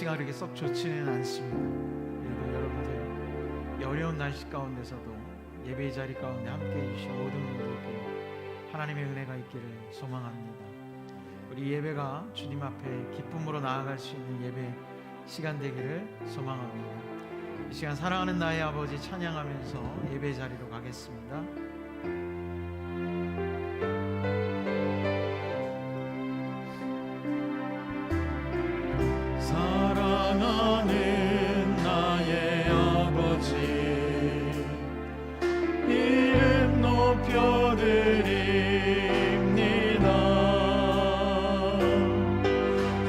날씨가 그렇게 썩 좋지는 않습니다. 그래도 여러분들 이 어려운 날씨 가운데서도 예배의 자리 가운데 함께해 주신 모든 분들께 하나님의 은혜가 있기를 소망합니다. 우리 예배가 주님 앞에 기쁨으로 나아갈 수 있는 예배 시간 되기를 소망합니다. 이 시간 사랑하는 나의 아버지 찬양하면서 예배 자리로 가겠습니다. 사랑하는 나의 아버지 이름 높여드립니다.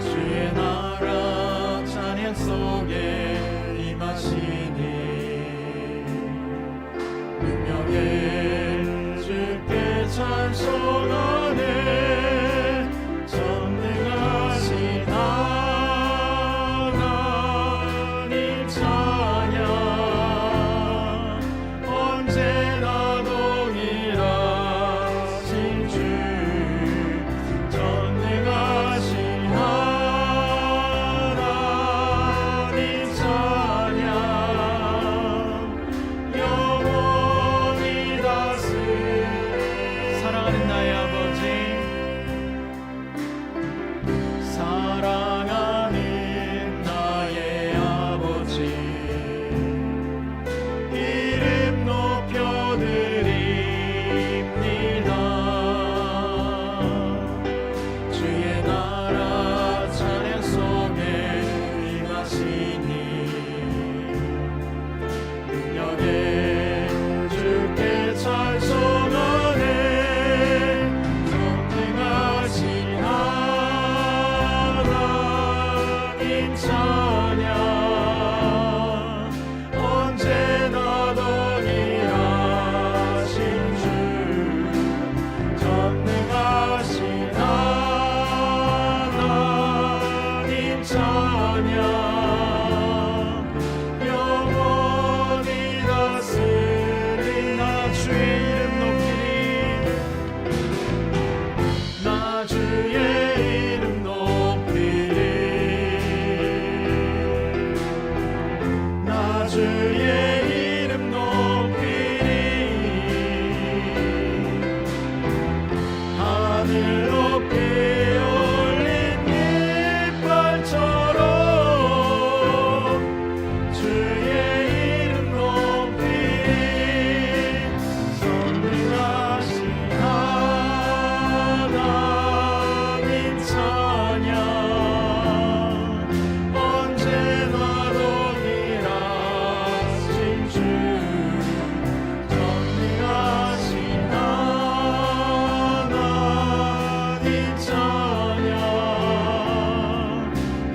주의 나라 찬양 속에 임하시니 능력의 주께 찬송하네. 전능하신 하나님 찬양 언제나 동일하신 주. 전능하신 하나님 찬양 영원히 다스리. 사랑하는 나의 아버지 사랑하는 나의 아버지 이름 높여드립니다. 주의 나라 찬양 속에 임하시니 능력의 주께 찬송하네. 전능하신 하나님 찬양 언제나 동일하신 주. 전능하신 하나님 찬양 영원히 다스리. 나 주의 이름 높이리. 나 주의 이름 높이리. 나 주의 이름 높이리. 하늘 높이 올린 깃발처럼 주의 이름 높이리. 선능하신 하나님 찬양 언제나 동일하신 주. 전능하신 하나님 찬양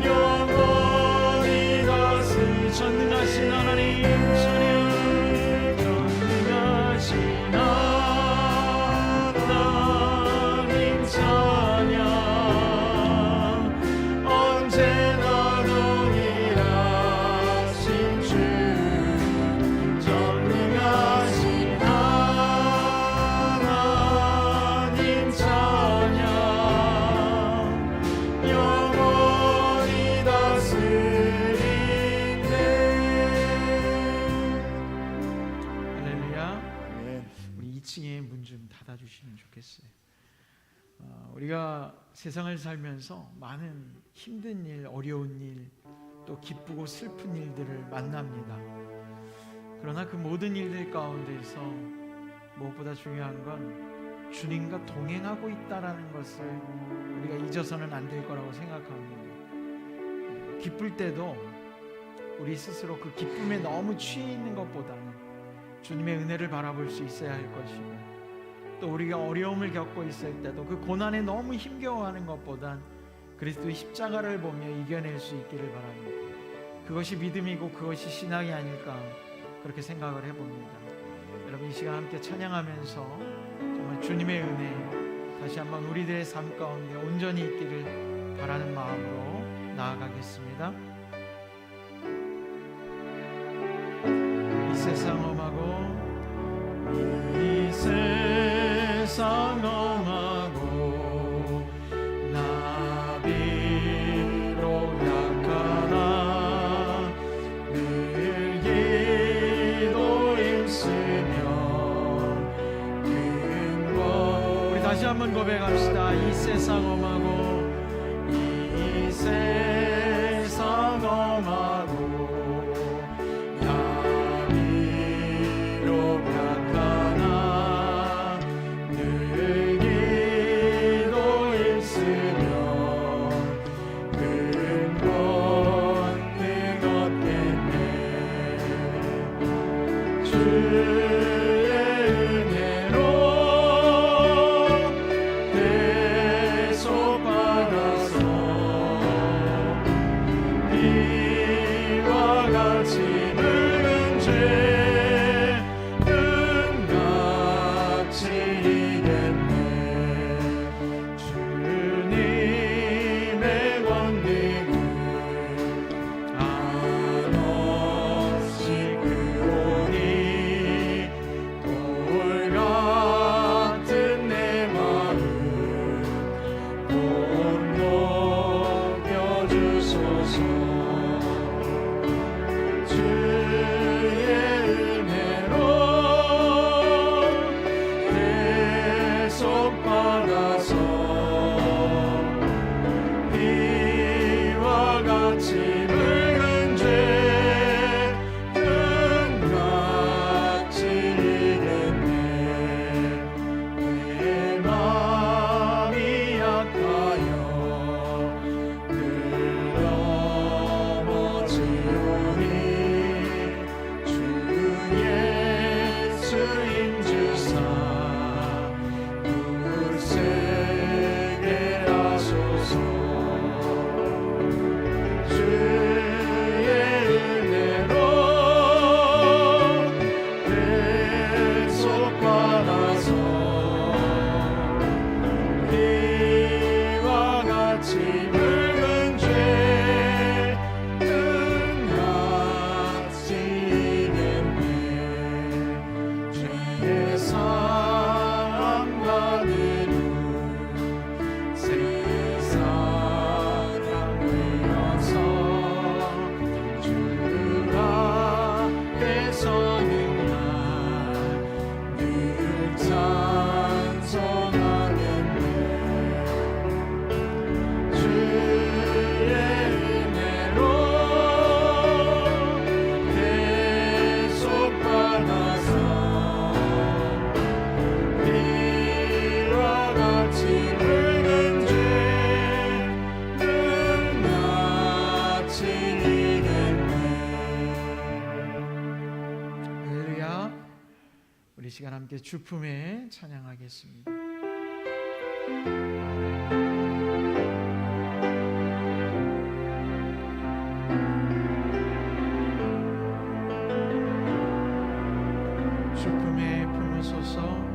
영원히 다스리. 전능하신 하나님 찬양 전능하신 하나님 찬양 언제나 동일하신 주. 전능하신 하나님 찬양 영원히 다스리네. 할렐루야. 네. 우리 2층에 문 좀 닫아주시면 좋겠어요. 우리가 세상을 살면서 많은 힘든 일, 어려운 일, 또 기쁘고 슬픈 일들을 만납니다. 그러나 그 모든 일들 가운데서 무엇보다 중요한 건 주님과 동행하고 있다라는 것을 우리가 잊어서는 안 될 거라고 생각합니다. 기쁠 때도 우리 스스로 그 기쁨에 너무 취해 있는 것보다는 주님의 은혜를 바라볼 수 있어야 할 것이고, 또 우리가 어려움을 겪고 있을 때도 그 고난에 너무 힘겨워하는 것보단 그리스도의 십자가를 보며 이겨낼 수 있기를 바랍니다. 그것이 믿음이고 그것이 신앙이 아닐까 그렇게 생각을 해봅니다. 여러분 이 시간 함께 찬양하면서 정말 주님의 은혜 다시 한번 우리들의 삶 가운데 온전히 있기를 바라는 마음으로 나아가겠습니다. 이 세상 험하고 이 세상 험하고 나비로 약한 한번 고백합시다. 이 세상 엄하고 이 세상 엄하고 야비로 약하나 늘 기도 있으면 근본 얻겠네. 주의 은혜로 대속받아서 이와 같이 늙은 죄는 같이 이겼네. 주님의 권능은 한없이 크오니 돌 같은 내 마음 못 녹여주소서. 주의 은혜로 대속받아서 이와 같이 늙은 죄는 같이 이겼네. 내 마음이 약하여 늘 넘어지오니 주 예수 인주사 굳세게 하소서. 주의 은혜로 대속받아서 이와 같이 늙은 죄는 같이 이겼네. 죄의 사랑 받으려 세상을 위해서 주 앞에 서는 날 늘 찬송하겠네. 주의 은혜로 대속받아서 이와 같이 늙은 죄는 같이 이겼네. 할렐루야. 우리 시간 함께 주품에 찬양하겠습니다. 주품에 품으소서.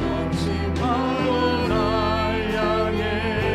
넘치마오 날 향해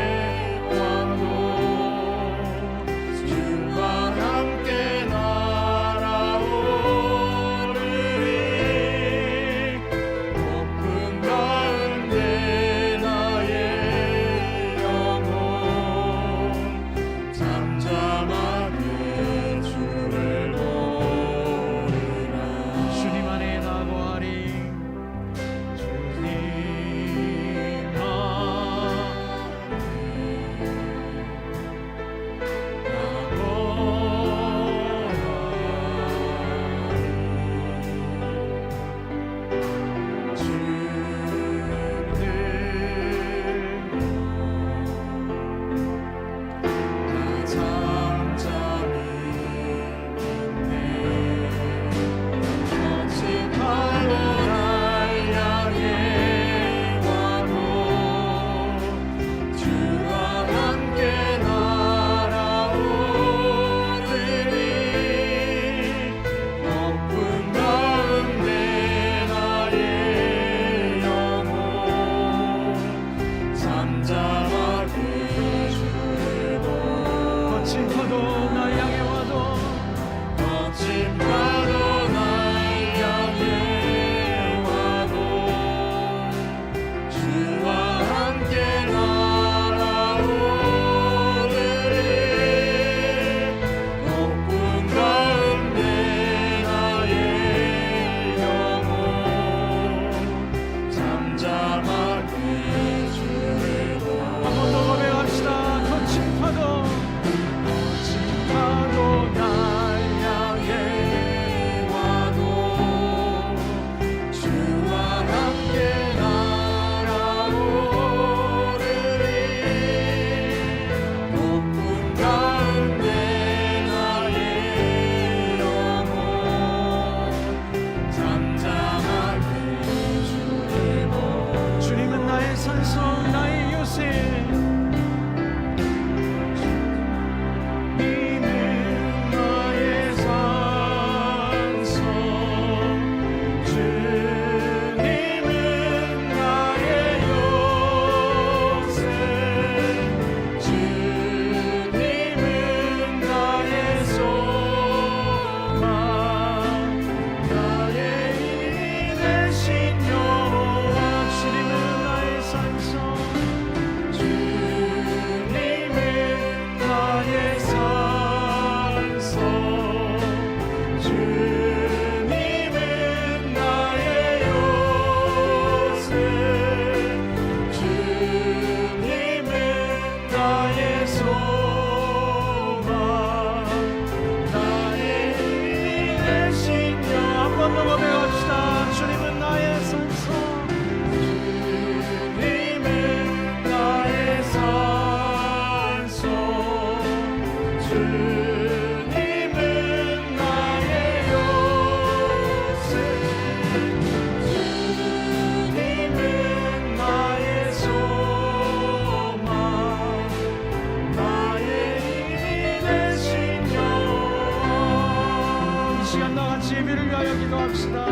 기도합시다.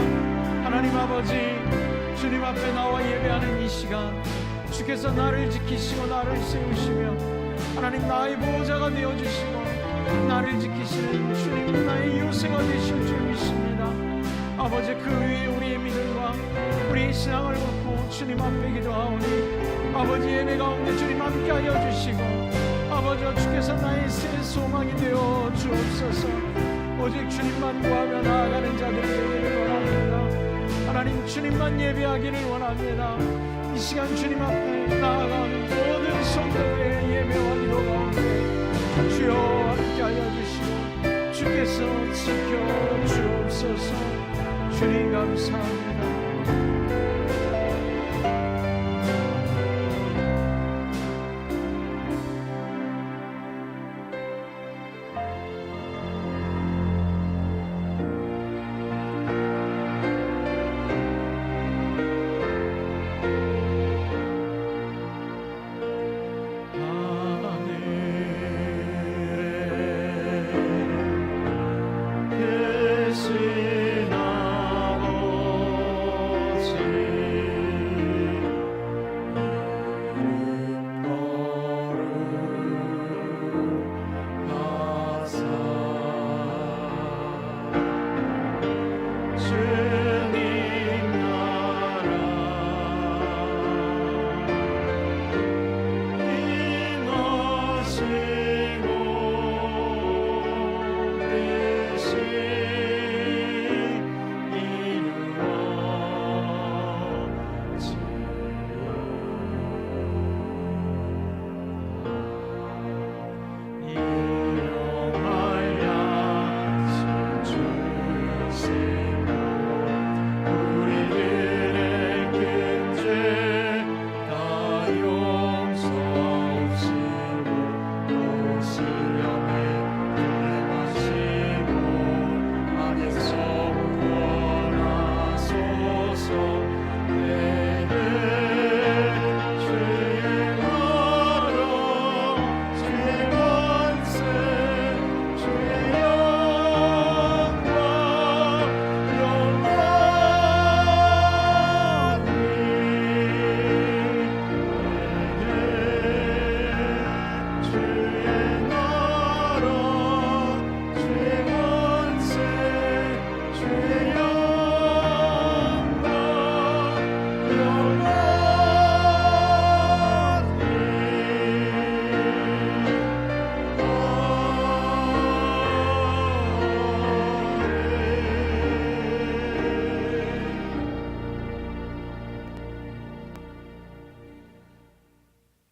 하나님 아버지, 주님 앞에 나와 예배하는 이 시간, 주께서 나를 지키시고 나를 세우시며 하나님 나의 보호자가 되어주시고 나를 지키시는 주님, 나의 요새가 되실 줄 믿습니다. 아버지, 그 위에 우리의 믿음과 우리의 신앙을 놓고 주님 앞에 기도하오니 아버지, 예배 가운데 주님 함께하여 주시고 아버지, 주께서 나의 새 소망이 되어 주옵소서. 오직 주님만 구하며 나아가는 자들이 되기를 원합니다. 하나님, 주님만 예배하기를 원합니다. 이 시간 주님 앞에 나아가는 모든 성도들의 예배와 기도 가운데 주여 함께하여 주시고 주께서 지켜 주옵소서. 주님 감사합니다.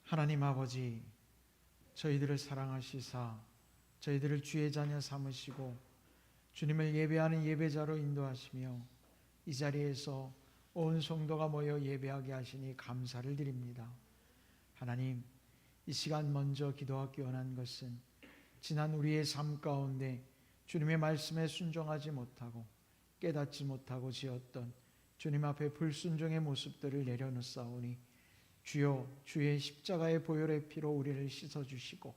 하나님 아버지, 저희들을 사랑하시사 저희들을 주의 자녀 삼으시고 주님을 예배하는 예배자로 인도하시며 이 자리에서 온 성도가 모여 예배하게 하시니 감사를 드립니다. 하나님, 이 시간 먼저 기도하기 원한 것은 지난 우리의 삶 가운데 주님의 말씀에 순종하지 못하고 깨닫지 못하고 지었던 주님 앞에 불순종의 모습들을 내려놓사오니 주여, 주의 십자가의 보혈의 피로 우리를 씻어주시고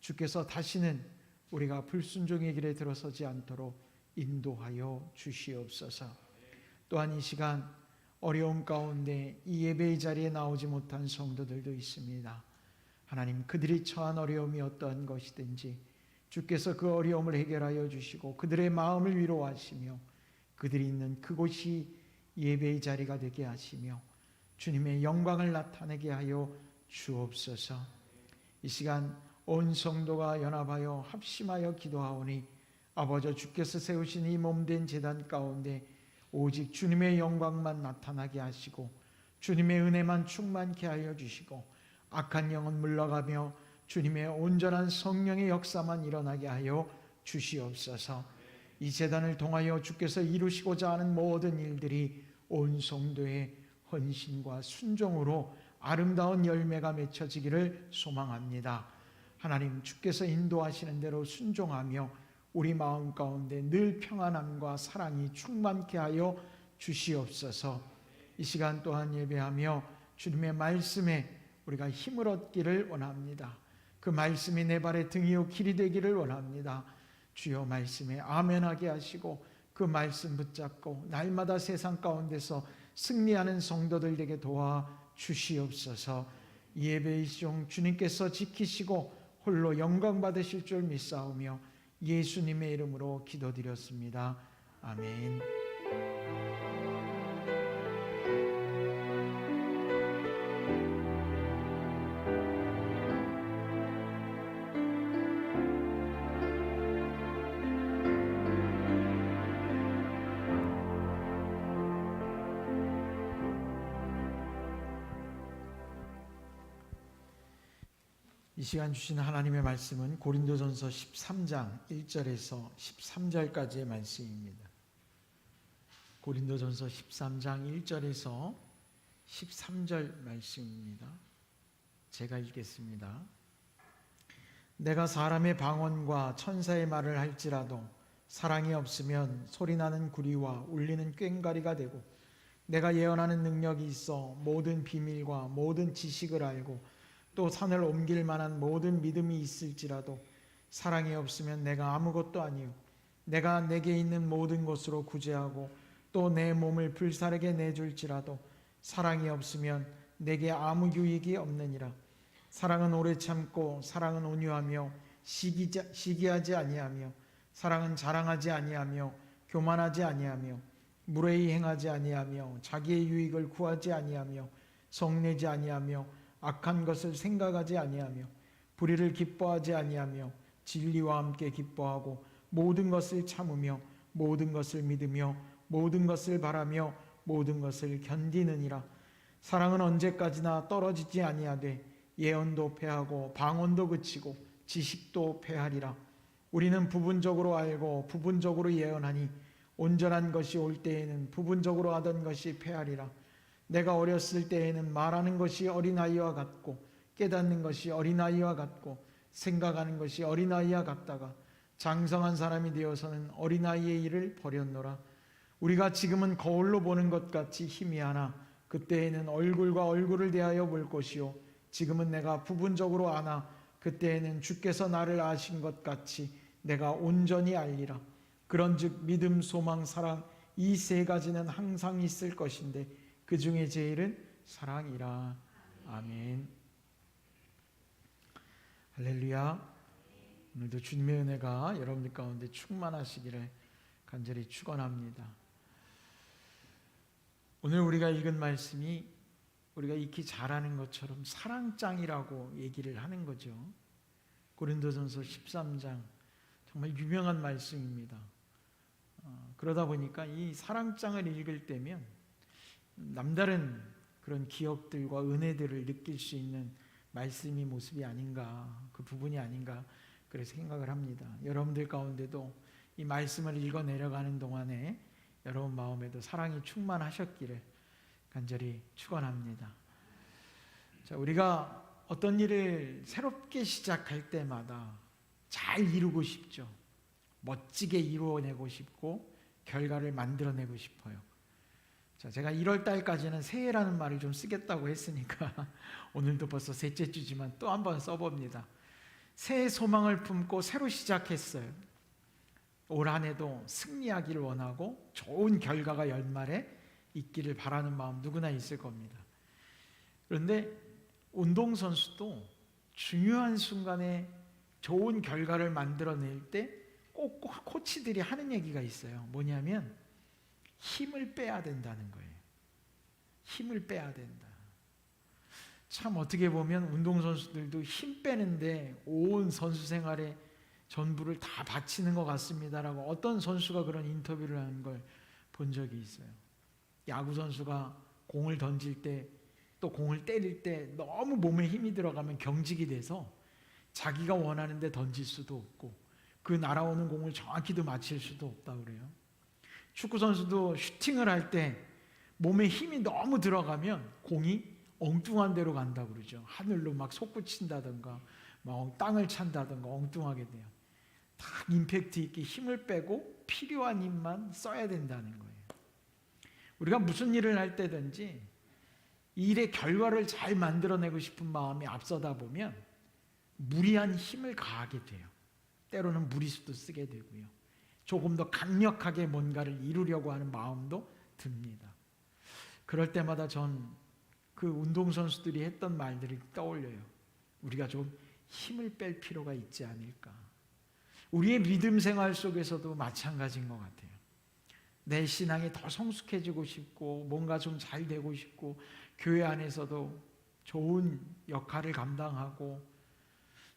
주께서 다시는 우리가 불순종의 길에 들어서지 않도록 인도하여 주시옵소서. 또한 이 시간 어려움 가운데 이 예배의 자리에 나오지 못한 성도들도 있습니다. 하나님, 그들이 처한 어려움이 어떠한 것이든지 주께서 그 어려움을 해결하여 주시고 그들의 마음을 위로하시며 그들이 있는 그곳이 예배의 자리가 되게 하시며 주님의 영광을 나타내게 하여 주옵소서. 이 시간 온 성도가 연합하여 합심하여 기도하오니 아버지, 주께서 세우신 이 몸된 제단 가운데 오직 주님의 영광만 나타나게 하시고 주님의 은혜만 충만케 하여 주시고 악한 영은 물러가며 주님의 온전한 성령의 역사만 일어나게 하여 주시옵소서. 이 제단을 통하여 주께서 이루시고자 하는 모든 일들이 온 성도의 헌신과 순종으로 아름다운 열매가 맺혀지기를 소망합니다. 하나님, 주께서 인도하시는 대로 순종하며 우리 마음 가운데 늘 평안함과 사랑이 충만케 하여 주시옵소서. 이 시간 또한 예배하며 주님의 말씀에 우리가 힘을 얻기를 원합니다. 그 말씀이 내 발의 등이요 길이 되기를 원합니다. 주여, 말씀에 아멘하게 하시고 그 말씀 붙잡고 날마다 세상 가운데서 승리하는 성도들 되게 도와 주시옵소서. 이 예배의 종 주님께서 지키시고 홀로 영광 받으실 줄 믿사오며 예수님의 이름으로 기도드렸습니다. 아멘. 이 시간 주신 하나님의 말씀은 고린도전서 13장 1절에서 13절까지의 말씀입니다. 고린도전서 13장 1절에서 13절 말씀입니다. 제가 읽겠습니다. 내가 사람의 방언과 천사의 말을 할지라도 사랑이 없으면 소리나는 구리와 울리는 꽹과리가 되고, 내가 예언하는 능력이 있어 모든 비밀과 모든 지식을 알고 또 산을 옮길 만한 모든 믿음이 있을지라도 사랑이 없으면 내가 아무것도 아니요 내가 내게 있는 모든 것으로 구제하고 또 내 몸을 불사르게 내줄지라도 사랑이 없으면 내게 아무 유익이 없느니라. 사랑은 오래 참고 사랑은 온유하며 시기하지 아니하며 사랑은 자랑하지 아니하며 교만하지 아니하며 무례히 행하지 아니하며 자기의 유익을 구하지 아니하며 성내지 아니하며 악한 것을 생각하지 아니하며 불의를 기뻐하지 아니하며 진리와 함께 기뻐하고 모든 것을 참으며 모든 것을 믿으며 모든 것을 바라며 모든 것을 견디느니라. 사랑은 언제까지나 떨어지지 아니하되 예언도 패하고 방언도 그치고 지식도 패하리라. 우리는 부분적으로 알고 부분적으로 예언하니 온전한 것이 올 때에는 부분적으로 하던 것이 패하리라. 내가 어렸을 때에는 말하는 것이 어린아이와 같고 깨닫는 것이 어린아이와 같고 생각하는 것이 어린아이와 같다가 장성한 사람이 되어서는 어린아이의 일을 버렸노라. 우리가 지금은 거울로 보는 것 같이 희미하나 그때에는 얼굴과 얼굴을 대하여 볼 것이요 지금은 내가 부분적으로 아나 그때에는 주께서 나를 아신 것 같이 내가 온전히 알리라. 그런즉 믿음, 소망, 사랑 이 세 가지는 항상 있을 것인데 그 중에 제일은 사랑이라. 아멘. 할렐루야. 오늘도 주님의 은혜가 여러분들 가운데 충만하시기를 간절히 축원합니다. 오늘 우리가 읽은 말씀이 우리가 익히 잘 아는 것처럼 사랑장이라고 얘기를 하는 거죠. 고린도전서 13장 정말 유명한 말씀입니다. 그러다 보니까 이 사랑장을 읽을 때면 남다른 그런 기억들과 은혜들을 느낄 수 있는 말씀이 모습이 아닌가, 그 부분이 아닌가 그래서 생각을 합니다. 여러분들 가운데도 이 말씀을 읽어 내려가는 동안에 여러분 마음에도 사랑이 충만하셨기를 간절히 축원합니다. 자, 우리가 어떤 일을 새롭게 시작할 때마다 잘 이루고 싶죠. 멋지게 이루어내고 싶고 결과를 만들어내고 싶어요. 자, 제가 1월 달까지는 새해라는 말을 좀 쓰겠다고 했으니까 오늘도 벌써 셋째 주지만 또 한 번 써봅니다. 새해 소망을 품고 새로 시작했어요. 올 한 해도 승리하기를 원하고 좋은 결과가 연말에 있기를 바라는 마음 누구나 있을 겁니다. 그런데 운동선수도 중요한 순간에 좋은 결과를 만들어낼 때 꼭 코치들이 하는 얘기가 있어요. 뭐냐면 힘을 빼야 된다는 거예요. 힘을 빼야 된다. 참 어떻게 보면 운동선수들도 힘 빼는데 온 선수 생활에 전부를 다 바치는 것 같습니다라고 어떤 선수가 그런 인터뷰를 하는 걸 본 적이 있어요. 야구 선수가 공을 던질 때 또 공을 때릴 때 너무 몸에 힘이 들어가면 경직이 돼서 자기가 원하는 데 던질 수도 없고 그 날아오는 공을 정확히도 맞힐 수도 없다고 그래요. 축구 선수도 슈팅을 할 때 몸에 힘이 너무 들어가면 공이 엉뚱한 데로 간다고 그러죠. 하늘로 막 솟구친다든가 막 땅을 찬다든가 엉뚱하게 돼요. 딱 임팩트 있게 힘을 빼고 필요한 힘만 써야 된다는 거예요. 우리가 무슨 일을 할 때든지 일의 결과를 잘 만들어내고 싶은 마음이 앞서다 보면 무리한 힘을 가하게 돼요. 때로는 무리수도 쓰게 되고요. 조금 더 강력하게 뭔가를 이루려고 하는 마음도 듭니다. 그럴 때마다 전 그 운동선수들이 했던 말들을 떠올려요. 우리가 좀 힘을 뺄 필요가 있지 않을까. 우리의 믿음 생활 속에서도 마찬가지인 것 같아요. 내 신앙이 더 성숙해지고 싶고 뭔가 좀 잘 되고 싶고 교회 안에서도 좋은 역할을 감당하고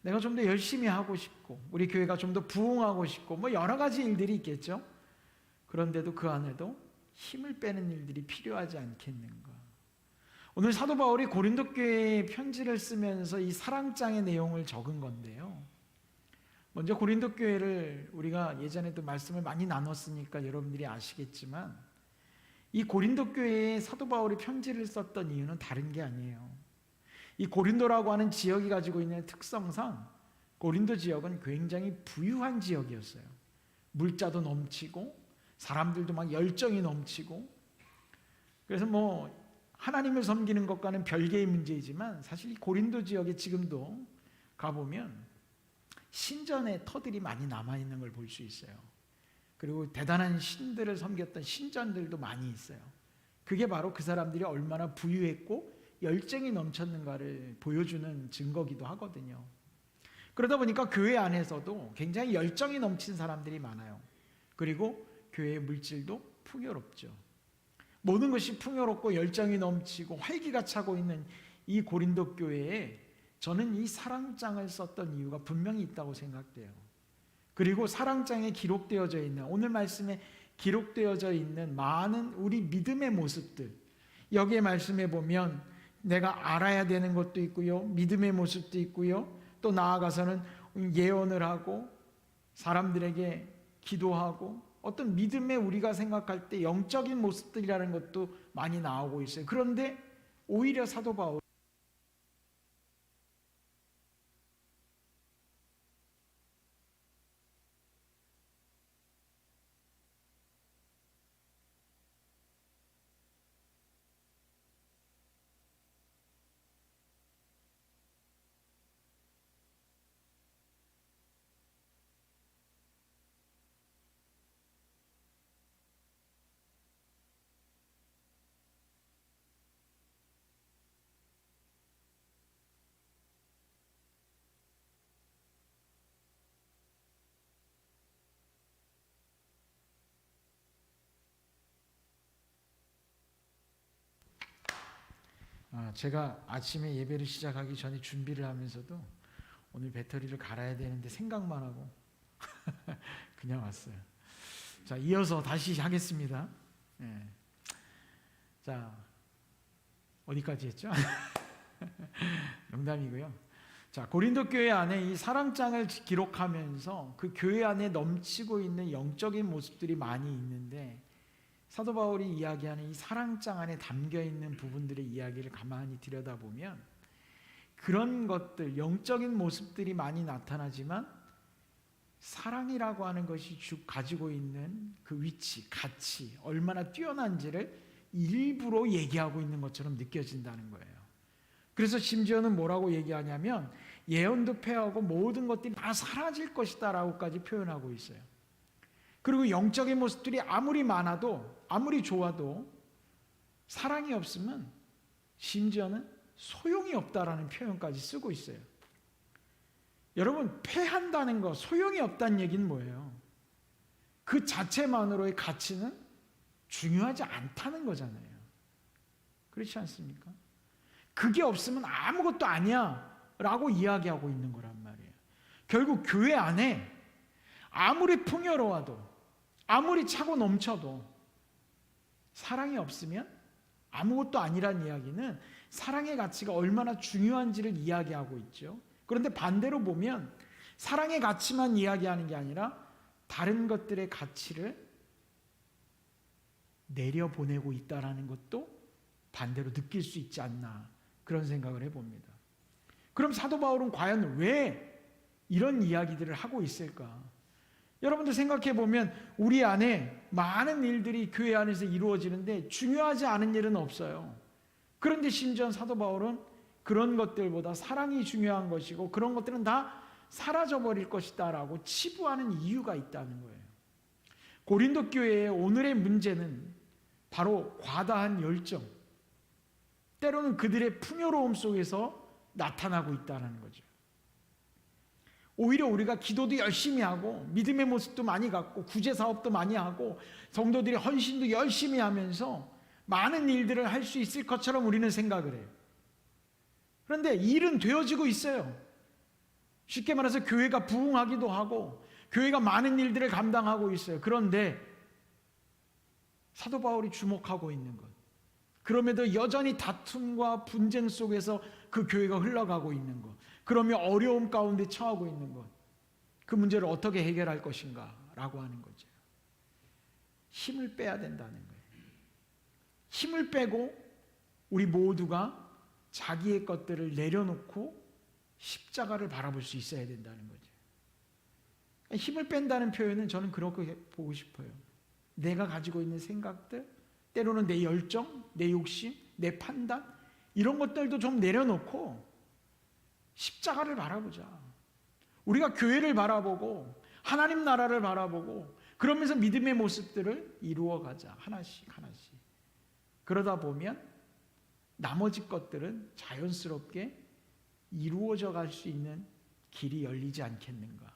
내가 좀 더 열심히 하고 싶고 우리 교회가 좀 더 부흥하고 싶고 뭐 여러 가지 일들이 있겠죠. 그런데도 그 안에도 힘을 빼는 일들이 필요하지 않겠는가. 오늘 사도 바울이 고린도 교회에 편지를 쓰면서 이 사랑장의 내용을 적은 건데요. 먼저 고린도 교회를 우리가 예전에도 말씀을 많이 나눴으니까 여러분들이 아시겠지만 이 고린도 교회에 사도 바울이 편지를 썼던 이유는 다른 게 아니에요. 이 고린도라고 하는 지역이 가지고 있는 특성상 고린도 지역은 굉장히 부유한 지역이었어요. 물자도 넘치고 사람들도 막 열정이 넘치고 그래서 뭐 하나님을 섬기는 것과는 별개의 문제이지만 사실 이 고린도 지역에 지금도 가보면 신전의 터들이 많이 남아있는 걸 볼 수 있어요. 그리고 대단한 신들을 섬겼던 신전들도 많이 있어요. 그게 바로 그 사람들이 얼마나 부유했고 열정이 넘쳤는가를 보여주는 증거기도 하거든요. 그러다 보니까 교회 안에서도 굉장히 열정이 넘친 사람들이 많아요. 그리고 교회의 물질도 풍요롭죠. 모든 것이 풍요롭고 열정이 넘치고 활기가 차고 있는 이 고린도 교회에 저는 이 사랑장을 썼던 이유가 분명히 있다고 생각돼요. 그리고 사랑장에 기록되어져 있는 오늘 말씀에 기록되어져 있는 많은 우리 믿음의 모습들 여기에 말씀해 보면 내가 알아야 되는 것도 있고요. 믿음의 모습도 있고요. 또 나아가서는 예언을 하고 사람들에게 기도하고 어떤 믿음의 우리가 생각할 때 영적인 모습들이라는 것도 많이 나오고 있어요. 그런데 오히려 사도 바울 제가 아침에 예배를 시작하기 전에 준비를 하면서도 오늘 배터리를 갈아야 되는데 생각만 하고 그냥 왔어요. 자, 이어서 다시 하겠습니다. 네. 자, 어디까지 했죠? 농담이고요. 자, 고린도 교회 안에 이 사랑장을 기록하면서 그 교회 안에 넘치고 있는 영적인 모습들이 많이 있는데 사도 바울이 이야기하는 이 사랑장 안에 담겨 있는 부분들의 이야기를 가만히 들여다보면 그런 것들, 영적인 모습들이 많이 나타나지만 사랑이라고 하는 것이 가지고 있는 그 위치, 가치, 얼마나 뛰어난지를 일부러 얘기하고 있는 것처럼 느껴진다는 거예요. 그래서 심지어는 뭐라고 얘기하냐면 예언도 패하고 모든 것들이 다 사라질 것이다 라고까지 표현하고 있어요. 그리고 영적인 모습들이 아무리 많아도 아무리 좋아도 사랑이 없으면 심지어는 소용이 없다라는 표현까지 쓰고 있어요. 여러분, 패한다는 거, 소용이 없다는 얘기는 뭐예요? 그 자체만으로의 가치는 중요하지 않다는 거잖아요. 그렇지 않습니까? 그게 없으면 아무것도 아니야 라고 이야기하고 있는 거란 말이에요. 결국 교회 안에 아무리 풍요로워도 아무리 차고 넘쳐도 사랑이 없으면 아무것도 아니란 이야기는 사랑의 가치가 얼마나 중요한지를 이야기하고 있죠. 그런데 반대로 보면 사랑의 가치만 이야기하는 게 아니라 다른 것들의 가치를 내려보내고 있다는 것도 반대로 느낄 수 있지 않나 그런 생각을 해봅니다. 그럼 사도 바울은 과연 왜 이런 이야기들을 하고 있을까? 여러분들 생각해 보면 우리 안에 많은 일들이 교회 안에서 이루어지는데 중요하지 않은 일은 없어요. 그런데 심지어 사도 바울은 그런 것들보다 사랑이 중요한 것이고 그런 것들은 다 사라져버릴 것이다 라고 치부하는 이유가 있다는 거예요. 고린도 교회의 오늘의 문제는 바로 과다한 열정, 때로는 그들의 풍요로움 속에서 나타나고 있다는 거죠. 오히려 우리가 기도도 열심히 하고 믿음의 모습도 많이 갖고 구제 사업도 많이 하고 성도들이 헌신도 열심히 하면서 많은 일들을 할 수 있을 것처럼 우리는 생각을 해요. 그런데 일은 되어지고 있어요. 쉽게 말해서 교회가 부흥하기도 하고 교회가 많은 일들을 감당하고 있어요. 그런데 사도 바울이 주목하고 있는 것, 그럼에도 여전히 다툼과 분쟁 속에서 그 교회가 흘러가고 있는 것, 그러며 어려움 가운데 처하고 있는 것, 그 문제를 어떻게 해결할 것인가 라고 하는 거죠. 힘을 빼야 된다는 거예요. 힘을 빼고 우리 모두가 자기의 것들을 내려놓고 십자가를 바라볼 수 있어야 된다는 거죠. 힘을 뺀다는 표현은 저는 그렇게 보고 싶어요. 내가 가지고 있는 생각들, 때로는 내 열정, 내 욕심, 내 판단, 이런 것들도 좀 내려놓고 십자가를 바라보자. 우리가 교회를 바라보고 하나님 나라를 바라보고 그러면서 믿음의 모습들을 이루어가자. 하나씩 하나씩. 그러다 보면 나머지 것들은 자연스럽게 이루어져 갈 수 있는 길이 열리지 않겠는가.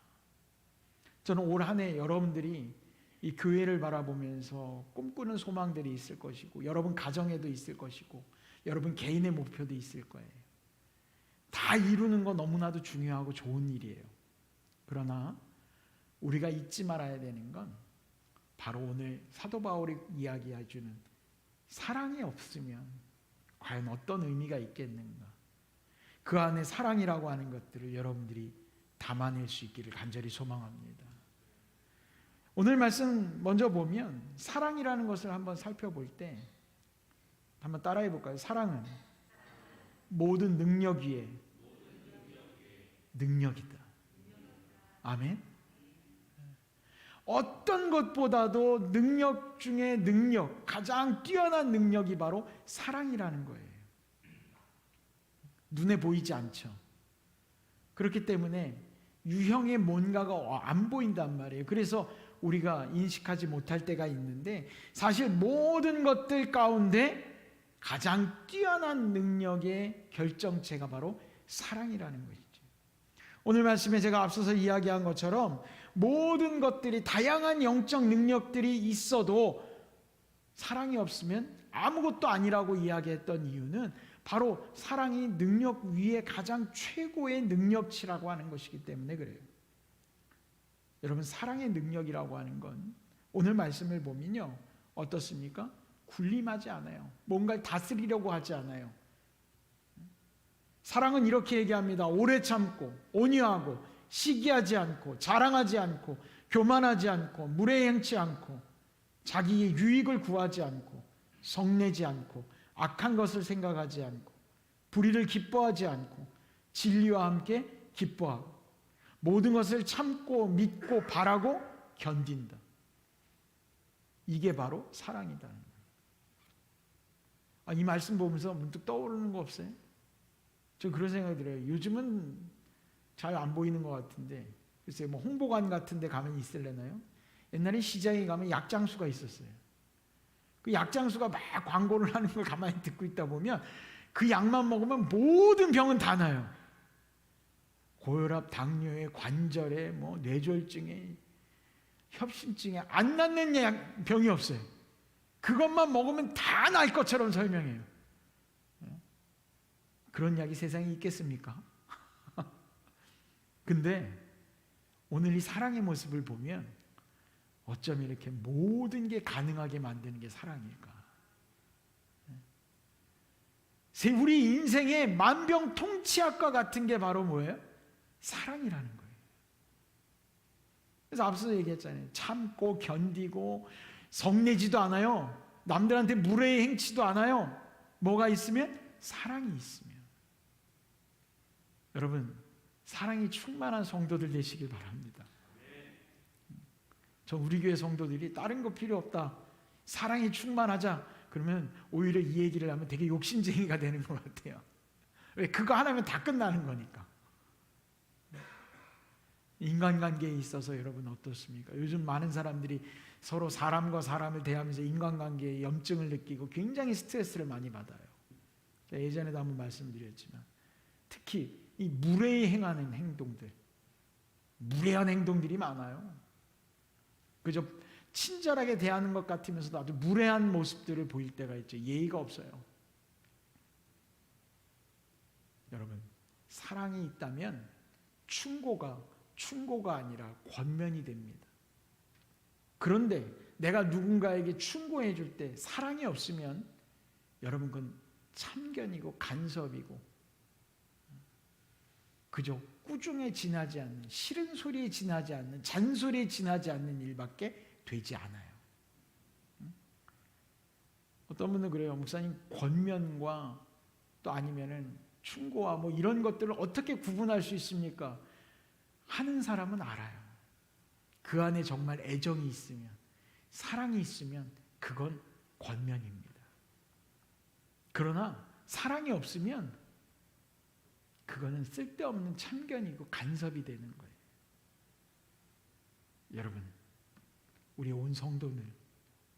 저는 올 한 해 여러분들이 이 교회를 바라보면서 꿈꾸는 소망들이 있을 것이고 여러분 가정에도 있을 것이고 여러분 개인의 목표도 있을 거예요. 다 이루는 거 너무나도 중요하고 좋은 일이에요. 그러나 우리가 잊지 말아야 되는 건 바로 오늘 사도 바울이 이야기해 주는 사랑이 없으면 과연 어떤 의미가 있겠는가. 그 안에 사랑이라고 하는 것들을 여러분들이 담아낼 수 있기를 간절히 소망합니다. 오늘 말씀 먼저 보면 사랑이라는 것을 한번 살펴볼 때 한번 따라해 볼까요? 사랑은 모든 능력 위에 능력이다. 아멘. 어떤 것보다도 능력 중에 능력, 가장 뛰어난 능력이 바로 사랑이라는 거예요. 눈에 보이지 않죠. 그렇기 때문에 유형의 뭔가가 안 보인단 말이에요. 그래서 우리가 인식하지 못할 때가 있는데 사실 모든 것들 가운데 가장 뛰어난 능력의 결정체가 바로 사랑이라는 것이죠. 오늘 말씀에 제가 앞서서 이야기한 것처럼 모든 것들이 다양한 영적 능력들이 있어도 사랑이 없으면 아무것도 아니라고 이야기했던 이유는 바로 사랑이 능력 위에 가장 최고의 능력치라고 하는 것이기 때문에 그래요. 여러분, 사랑의 능력이라고 하는 건 오늘 말씀을 보면요 어떻습니까? 군림하지 않아요. 뭔가를 다스리려고 하지 않아요. 사랑은 이렇게 얘기합니다. 오래 참고 온유하고 시기하지 않고 자랑하지 않고 교만하지 않고 무례행치 않고 자기의 유익을 구하지 않고 성내지 않고 악한 것을 생각하지 않고 불의를 기뻐하지 않고 진리와 함께 기뻐하고 모든 것을 참고 믿고 바라고 견딘다. 이게 바로 사랑이다. 이 말씀 보면서 문득 떠오르는 거 없어요? 저 그런 생각이 들어요. 요즘은 잘 안 보이는 것 같은데 글쎄요, 뭐 홍보관 같은 데 가면 있을래나요? 옛날에 시장에 가면 약장수가 있었어요. 그 약장수가 막 광고를 하는 걸 가만히 듣고 있다 보면 그 약만 먹으면 모든 병은 다 나요. 고혈압, 당뇨에, 관절에, 뭐 뇌졸중에, 협심증에 안 낫는 병이 없어요. 그것만 먹으면 다 날 것처럼 설명해요. 그런 약이 세상에 있겠습니까? 근데 오늘 이 사랑의 모습을 보면 어쩜 이렇게 모든 게 가능하게 만드는 게 사랑일까? 우리 인생의 만병통치약과 같은 게 바로 뭐예요? 사랑이라는 거예요. 그래서 앞서 얘기했잖아요. 참고 견디고 성내지도 않아요. 남들한테 무례히 행치도 않아요. 뭐가 있으면? 사랑이 있으면. 여러분, 사랑이 충만한 성도들 되시길 바랍니다. 저 우리 교회 성도들이 다른 거 필요 없다, 사랑이 충만하자 그러면 오히려 이 얘기를 하면 되게 욕심쟁이가 되는 것 같아요. 왜? 그거 하나면 다 끝나는 거니까. 인간관계에 있어서 여러분 어떻습니까? 요즘 많은 사람들이 서로 사람과 사람을 대하면서 인간관계에 염증을 느끼고 굉장히 스트레스를 많이 받아요. 제가 예전에도 한번 말씀드렸지만 특히 이 무례히 행하는 행동들, 무례한 행동들이 많아요. 그저 친절하게 대하는 것 같으면서도 아주 무례한 모습들을 보일 때가 있죠. 예의가 없어요. 여러분, 사랑이 있다면 충고가 아니라 권면이 됩니다. 그런데 내가 누군가에게 충고해 줄 때 사랑이 없으면 여러분 그건 참견이고 간섭이고 그저 꾸중에 지나지 않는, 싫은 소리에 지나지 않는, 잔소리에 지나지 않는 일밖에 되지 않아요. 어떤 분은 그래요. 목사님, 권면과 또 아니면은 충고와 뭐 이런 것들을 어떻게 구분할 수 있습니까? 하는 사람은 알아요. 그 안에 정말 애정이 있으면, 사랑이 있으면 그건 권면입니다. 그러나 사랑이 없으면 그거는 쓸데없는 참견이고 간섭이 되는 거예요. 여러분, 우리 온 성도들,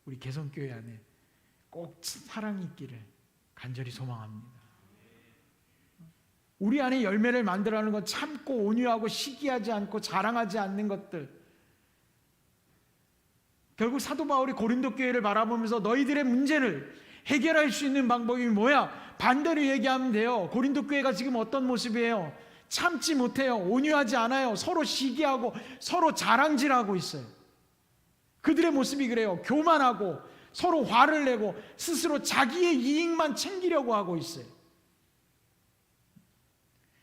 우리 개성교회 안에 꼭 사랑이 있기를 간절히 소망합니다. 우리 안에 열매를 만들어내는 건 참고 온유하고 시기하지 않고 자랑하지 않는 것들. 결국 사도 바울이 고린도 교회를 바라보면서 너희들의 문제를 해결할 수 있는 방법이 뭐야? 반대로 얘기하면 돼요. 고린도 교회가 지금 어떤 모습이에요? 참지 못해요. 온유하지 않아요. 서로 시기하고 서로 자랑질하고 있어요. 그들의 모습이 그래요. 교만하고 서로 화를 내고 스스로 자기의 이익만 챙기려고 하고 있어요.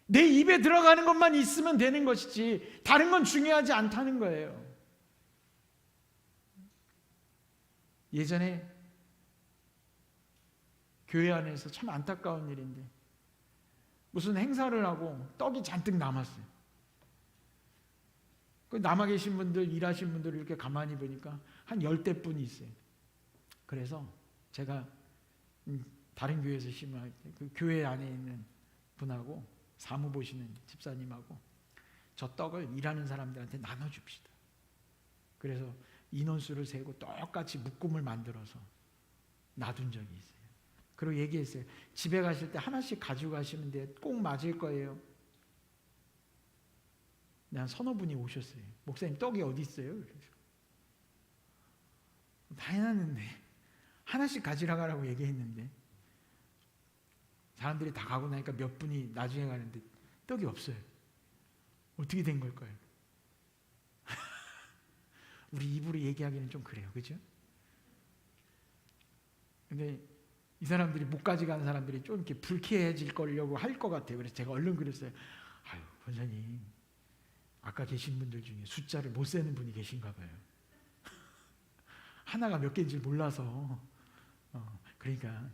내 입에 들어가는 것만 있으면 되는 것이지 다른 건 중요하지 않다는 거예요. 예전에 교회 안에서 참 안타까운 일인데 무슨 행사를 하고 떡이 잔뜩 남았어요. 그 남아 계신 분들, 일하신 분들 이렇게 가만히 보니까 한 10대뿐이 있어요. 그래서 제가 다른 교회에서 심할 때 그 교회 안에 있는 분하고 사무 보시는 집사님하고 저 떡을 일하는 사람들한테 나눠줍시다. 그래서 인원수를 세고 똑같이 묶음을 만들어서 놔둔 적이 있어요. 그리고 얘기했어요. 집에 가실 때 하나씩 가지고 가시면 돼요. 꼭 맞을 거예요. 난 서너 분이 오셨어요. 목사님, 떡이 어디 있어요? 그래서 다 해놨는데 하나씩 가지러 가라고 얘기했는데 사람들이 다 가고 나니까 몇 분이 나중에 가는데 떡이 없어요. 어떻게 된 걸까요? 우리 입으로 얘기하기는 좀 그래요. 그죠? 근데 이 사람들이 못 가져가는 사람들이 좀 이렇게 불쾌해질 거려고 할 것 같아요. 그래서 제가 얼른 그랬어요. 아유, 권사님, 아까 계신 분들 중에 숫자를 못 세는 분이 계신가 봐요. 하나가 몇 개인지 몰라서 그러니까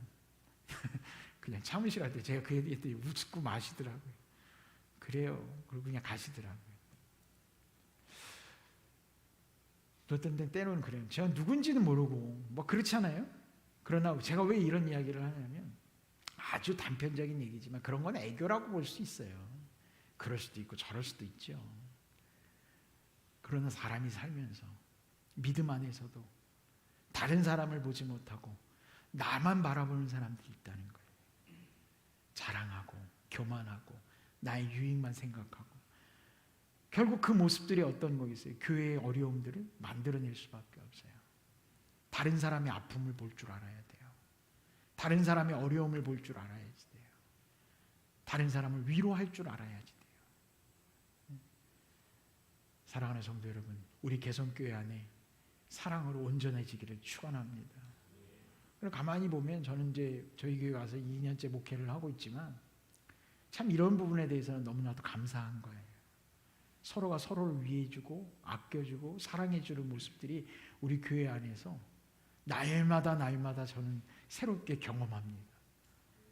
그냥 참으시라 때 제가 그 얘기했더니 웃고 마시더라고요. 그래요. 그리고 그냥 가시더라고요. 어떤 때는 그래요. 제가 누군지는 모르고 뭐 그렇잖아요. 그러나 제가 왜 이런 이야기를 하냐면 아주 단편적인 얘기지만 그런 건 애교라고 볼 수 있어요. 그럴 수도 있고 저럴 수도 있죠. 그러나 사람이 살면서 믿음 안에서도 다른 사람을 보지 못하고 나만 바라보는 사람들이 있다는 거예요. 자랑하고 교만하고 나의 유익만 생각하고 결국 그 모습들이 어떤 거겠어요? 교회의 어려움들을 만들어낼 수밖에 없어요. 다른 사람의 아픔을 볼 줄 알아야 돼요. 다른 사람의 어려움을 볼 줄 알아야지 돼요. 다른 사람을 위로할 줄 알아야지 돼요. 사랑하는 성도 여러분, 우리 개성교회 안에 사랑으로 온전해지기를 축원합니다. 그리고 가만히 보면 저는 이제 저희 교회 와서 2년째 목회를 하고 있지만 참 이런 부분에 대해서는 너무나도 감사한 거예요. 서로가 서로를 위해주고 아껴주고 사랑해주는 모습들이 우리 교회 안에서 날마다 저는 새롭게 경험합니다.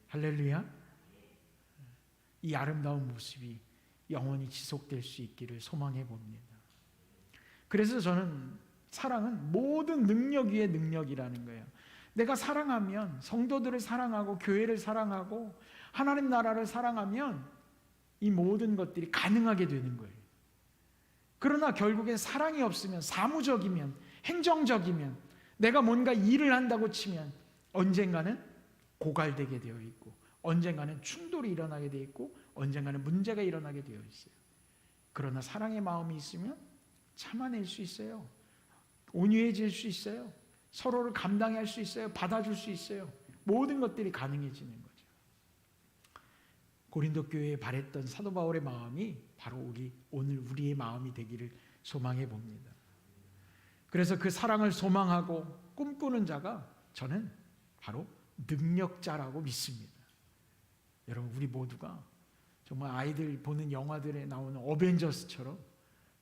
할렐루야. 이 아름다운 모습이 영원히 지속될 수 있기를 소망해 봅니다. 그래서 저는 사랑은 모든 능력 위의 능력이라는 거예요. 내가 사랑하면, 성도들을 사랑하고 교회를 사랑하고 하나님 나라를 사랑하면 이 모든 것들이 가능하게 되는 거예요. 그러나 결국엔 사랑이 없으면, 사무적이면, 행정적이면, 내가 뭔가 일을 한다고 치면 언젠가는 고갈되게 되어 있고, 언젠가는 충돌이 일어나게 되어 있고, 언젠가는 문제가 일어나게 되어 있어요. 그러나 사랑의 마음이 있으면 참아낼 수 있어요. 온유해질 수 있어요. 서로를 감당할 수 있어요. 받아줄 수 있어요. 모든 것들이 가능해지는 거죠. 고린도 교회에 바랬던 사도 바울의 마음이 바로 오늘 우리의 마음이 되기를 소망해 봅니다. 그래서 그 사랑을 소망하고 꿈꾸는 자가 저는 바로 능력자라고 믿습니다. 여러분, 우리 모두가 정말 아이들 보는 영화들에 나오는 어벤져스처럼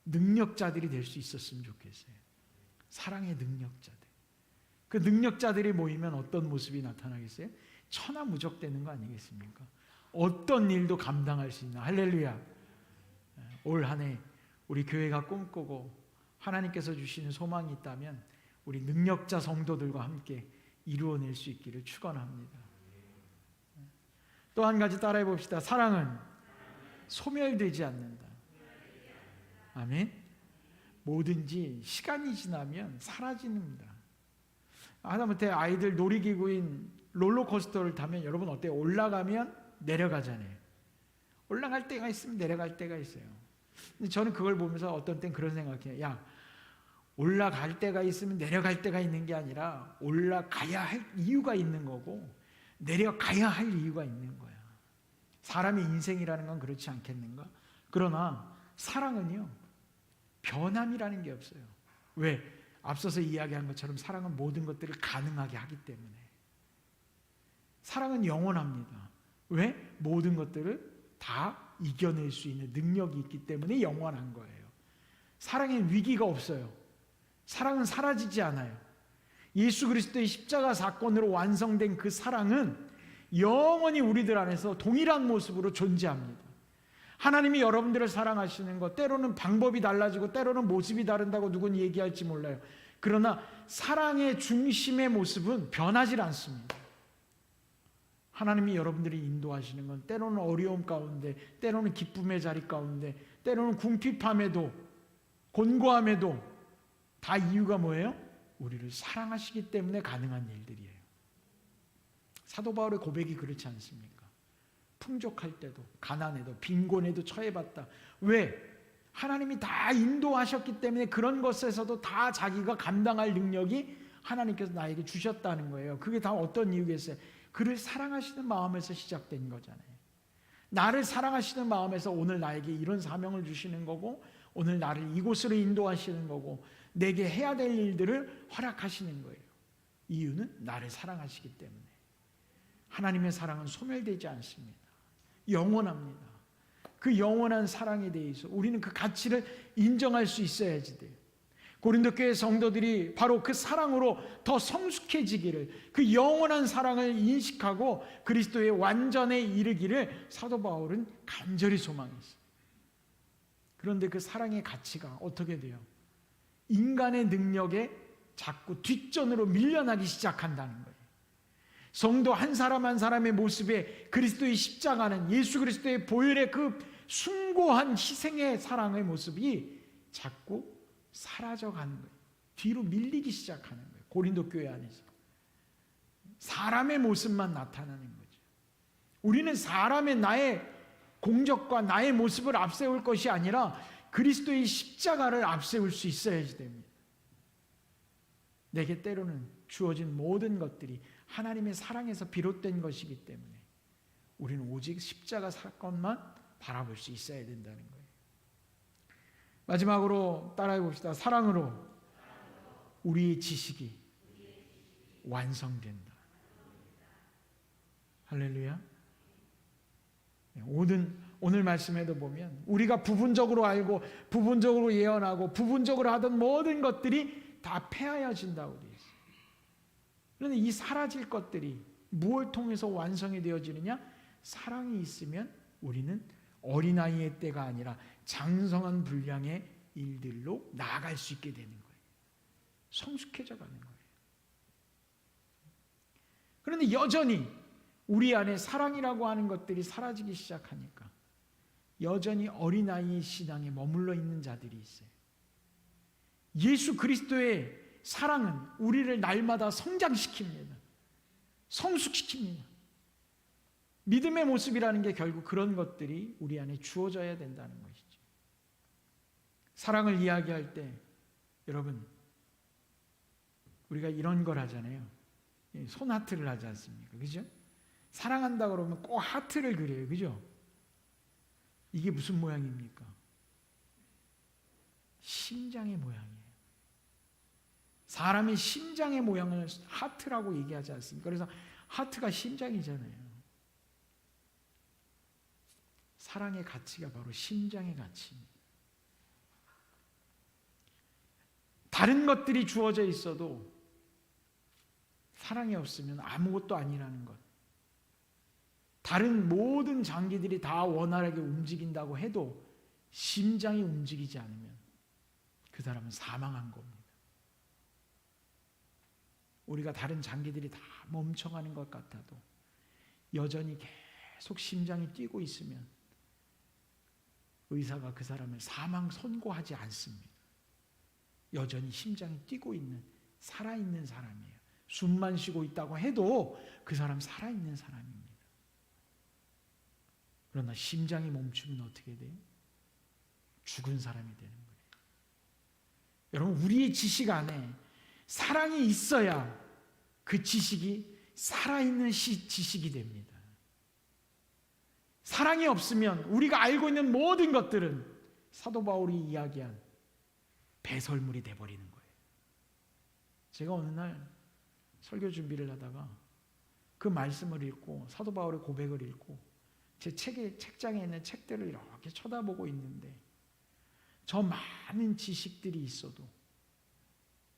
능력자들이 될 수 있었으면 좋겠어요. 사랑의 능력자들. 그 능력자들이 모이면 어떤 모습이 나타나겠어요? 천하무적되는 거 아니겠습니까? 어떤 일도 감당할 수 있는, 할렐루야. 올 한 해 우리 교회가 꿈꾸고 하나님께서 주시는 소망이 있다면 우리 능력자 성도들과 함께 이루어낼 수 있기를 축원합니다. 또 한 가지 따라해 봅시다. 사랑은 소멸되지 않는다. 아멘. 뭐든지 시간이 지나면 사라집니다. 하다못해 아이들 놀이기구인 롤러코스터를 타면 여러분 어때요? 올라가면 내려가잖아요. 올라갈 때가 있으면 내려갈 때가 있어요. 근데 저는 그걸 보면서 어떤 땐 그런 생각해요. 야, 올라갈 때가 있으면 내려갈 때가 있는 게 아니라 올라가야 할 이유가 있는 거고 내려가야 할 이유가 있는 거야. 사람의 인생이라는 건 그렇지 않겠는가? 그러나 사랑은요, 변함이라는 게 없어요. 왜? 앞서서 이야기한 것처럼 사랑은 모든 것들을 가능하게 하기 때문에. 사랑은 영원합니다. 왜? 모든 것들을 다 이겨낼 수 있는 능력이 있기 때문에 영원한 거예요. 사랑엔 위기가 없어요. 사랑은 사라지지 않아요. 예수 그리스도의 십자가 사건으로 완성된 그 사랑은 영원히 우리들 안에서 동일한 모습으로 존재합니다. 하나님이 여러분들을 사랑하시는 것, 때로는 방법이 달라지고 때로는 모습이 다른다고 누군 얘기할지 몰라요. 그러나 사랑의 중심의 모습은 변하지 않습니다. 하나님이 여러분들이 인도하시는 건 때로는 어려움 가운데, 때로는 기쁨의 자리 가운데, 때로는 궁핍함에도, 곤고함에도 다 이유가 뭐예요? 우리를 사랑하시기 때문에 가능한 일들이에요. 사도 바울의 고백이 그렇지 않습니까? 풍족할 때도, 가난해도, 빈곤에도 처해봤다. 왜? 하나님이 다 인도하셨기 때문에 그런 것에서도 다 자기가 감당할 능력이 하나님께서 나에게 주셨다는 거예요. 그게 다 어떤 이유겠어요? 그를 사랑하시는 마음에서 시작된 거잖아요. 나를 사랑하시는 마음에서 오늘 나에게 이런 사명을 주시는 거고, 오늘 나를 이곳으로 인도하시는 거고, 내게 해야 될 일들을 허락하시는 거예요. 이유는 나를 사랑하시기 때문에. 하나님의 사랑은 소멸되지 않습니다. 영원합니다. 그 영원한 사랑에 대해서 우리는 그 가치를 인정할 수 있어야지 돼요. 고린도 교회 성도들이 바로 그 사랑으로 더 성숙해지기를, 그 영원한 사랑을 인식하고 그리스도의 완전에 이르기를 사도 바울은 간절히 소망했어요. 그런데 그 사랑의 가치가 어떻게 돼요? 인간의 능력에 자꾸 뒷전으로 밀려나기 시작한다는 거예요. 성도 한 사람 한 사람의 모습에 그리스도의 십자가는, 예수 그리스도의 보혈의 그 숭고한 희생의 사랑의 모습이 자꾸 사라져가는 거예요. 뒤로 밀리기 시작하는 거예요. 고린도 교회 안에서 사람의 모습만 나타나는 거죠. 우리는 사람의 나의 공적과 나의 모습을 앞세울 것이 아니라 그리스도의 십자가를 앞세울 수 있어야지 됩니다. 내게 때로는 주어진 모든 것들이 하나님의 사랑에서 비롯된 것이기 때문에 우리는 오직 십자가 사건만 바라볼 수 있어야 된다는 거예요. 마지막으로 따라해 봅시다. 사랑으로 우리의 지식이 완성된다. 할렐루야. 오늘 말씀에도 보면 우리가 부분적으로 알고 부분적으로 예언하고 부분적으로 하던 모든 것들이 다 폐하여진다고 되어 있어요. 그런데 이 사라질 것들이 무엇을 통해서 완성이 되어지느냐? 사랑이 있으면 우리는 어린아이의 때가 아니라 장성한 분량의 일들로 나아갈 수 있게 되는 거예요. 성숙해져 가는 거예요. 그런데 여전히 우리 안에 사랑이라고 하는 것들이 사라지기 시작하니까 여전히 어린아이의 신앙에 머물러 있는 자들이 있어요. 예수 그리스도의 사랑은 우리를 날마다 성장시킵니다. 성숙시킵니다. 믿음의 모습이라는 게 결국 그런 것들이 우리 안에 주어져야 된다는 것이죠. 사랑을 이야기할 때 여러분, 우리가 이런 걸 하잖아요. 손하트를 하지 않습니까? 그죠? 사랑한다 그러면 꼭 하트를 그려요. 그죠? 이게 무슨 모양입니까? 심장의 모양이에요. 사람이 심장의 모양을 하트라고 얘기하지 않습니까? 그래서 하트가 심장이잖아요. 사랑의 가치가 바로 심장의 가치입니다. 다른 것들이 주어져 있어도 사랑이 없으면 아무것도 아니라는 것. 다른 모든 장기들이 다 원활하게 움직인다고 해도 심장이 움직이지 않으면 그 사람은 사망한 겁니다. 우리가 다른 장기들이 다 멈춰가는 것 같아도 여전히 계속 심장이 뛰고 있으면 의사가 그 사람을 사망 선고하지 않습니다. 여전히 심장이 뛰고 있는, 살아있는 사람이에요. 숨만 쉬고 있다고 해도 그 사람 살아있는 사람입니다. 그러나 심장이 멈추면 어떻게 돼요? 죽은 사람이 되는 거예요. 여러분, 우리의 지식 안에 사랑이 있어야 그 지식이 살아있는 지식이 됩니다. 사랑이 없으면 우리가 알고 있는 모든 것들은 사도 바울이 이야기한 배설물이 돼버리는 거예요. 제가 어느 날 설교 준비를 하다가 그 말씀을 읽고 사도 바울의 고백을 읽고 제 책장에 있는 책들을 이렇게 쳐다보고 있는데 저 많은 지식들이 있어도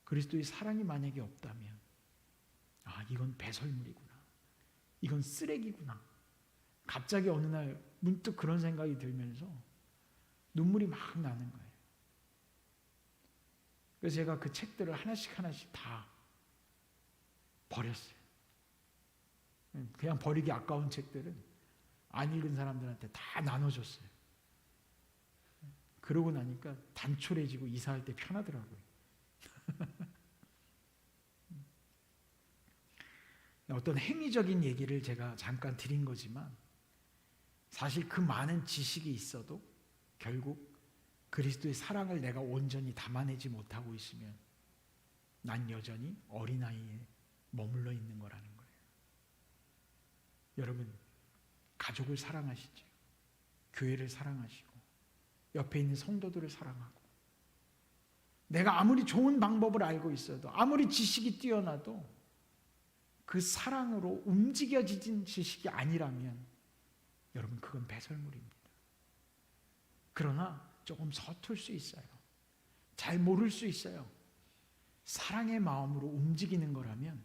그리스도의 사랑이 만약에 없다면 이건 배설물이구나. 이건 쓰레기구나. 갑자기 어느 날 문득 그런 생각이 들면서 눈물이 막 나는 거예요. 그래서 제가 그 책들을 하나씩 다 버렸어요. 그냥 버리기 아까운 책들은 안 읽은 사람들한테 다 나눠줬어요. 그러고 나니까 단촐해지고 이사할 때 편하더라고요. 어떤 행위적인 얘기를 제가 잠깐 드린 거지만 사실 그 많은 지식이 있어도 결국 그리스도의 사랑을 내가 온전히 담아내지 못하고 있으면 난 여전히 어린아이에 머물러 있는 거라는 거예요. 여러분, 가족을 사랑하시죠. 교회를 사랑하시고 옆에 있는 성도들을 사랑하고 내가 아무리 좋은 방법을 알고 있어도 아무리 지식이 뛰어나도 그 사랑으로 움직여지진 지식이 아니라면 여러분, 그건 배설물입니다. 그러나 조금 서툴 수 있어요. 잘 모를 수 있어요. 사랑의 마음으로 움직이는 거라면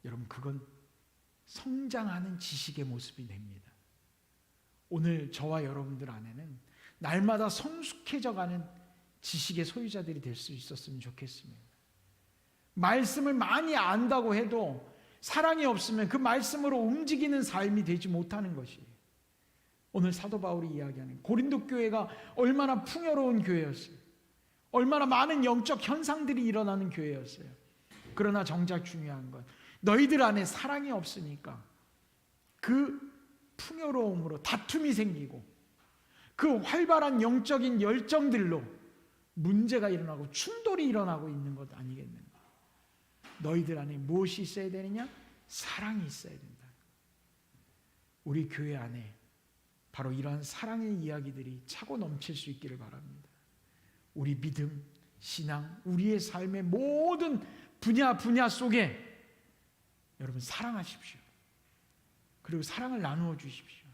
여러분, 그건 성장하는 지식의 모습이 됩니다. 오늘 저와 여러분들 안에는 날마다 성숙해져가는 지식의 소유자들이 될 수 있었으면 좋겠습니다. 말씀을 많이 안다고 해도 사랑이 없으면 그 말씀으로 움직이는 삶이 되지 못하는 것이에요. 오늘 사도 바울이 이야기하는 고린도 교회가 얼마나 풍요로운 교회였어요. 얼마나 많은 영적 현상들이 일어나는 교회였어요. 그러나 정작 중요한 건 너희들 안에 사랑이 없으니까 그 풍요로움으로 다툼이 생기고 그 활발한 영적인 열정들로 문제가 일어나고 충돌이 일어나고 있는 것 아니겠는가? 너희들 안에 무엇이 있어야 되느냐? 사랑이 있어야 된다. 우리 교회 안에 바로 이러한 사랑의 이야기들이 차고 넘칠 수 있기를 바랍니다. 우리 믿음, 신앙, 우리의 삶의 모든 분야 속에 여러분 사랑하십시오. 그리고 사랑을 나누어 주십시오.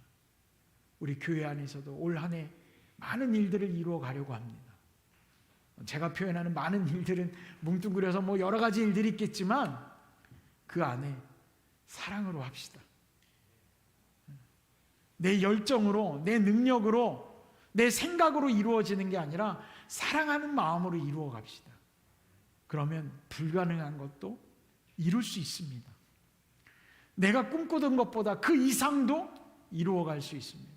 우리 교회 안에서도 올 한 해 많은 일들을 이루어 가려고 합니다. 제가 표현하는 많은 일들은 뭉뚱그려서 여러 가지 일들이 있겠지만 그 안에 사랑으로 합시다. 내 열정으로, 내 능력으로, 내 생각으로 이루어지는 게 아니라 사랑하는 마음으로 이루어 갑시다. 그러면 불가능한 것도 이룰 수 있습니다. 내가 꿈꾸던 것보다 그 이상도 이루어갈 수 있습니다.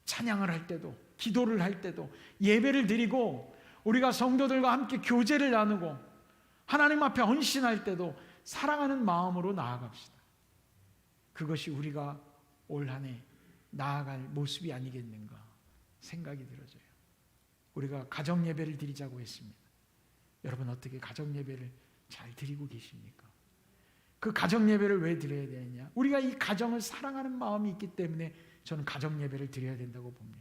찬양을 할 때도, 기도를 할 때도, 예배를 드리고 우리가 성도들과 함께 교제를 나누고 하나님 앞에 헌신할 때도 사랑하는 마음으로 나아갑시다. 그것이 우리가 올 한 해 나아갈 모습이 아니겠는가 생각이 들어져요. 우리가 가정 예배를 드리자고 했습니다. 여러분 어떻게 가정 예배를 잘 드리고 계십니까? 그 가정 예배를 왜 드려야 되느냐? 우리가 이 가정을 사랑하는 마음이 있기 때문에 저는 가정 예배를 드려야 된다고 봅니다.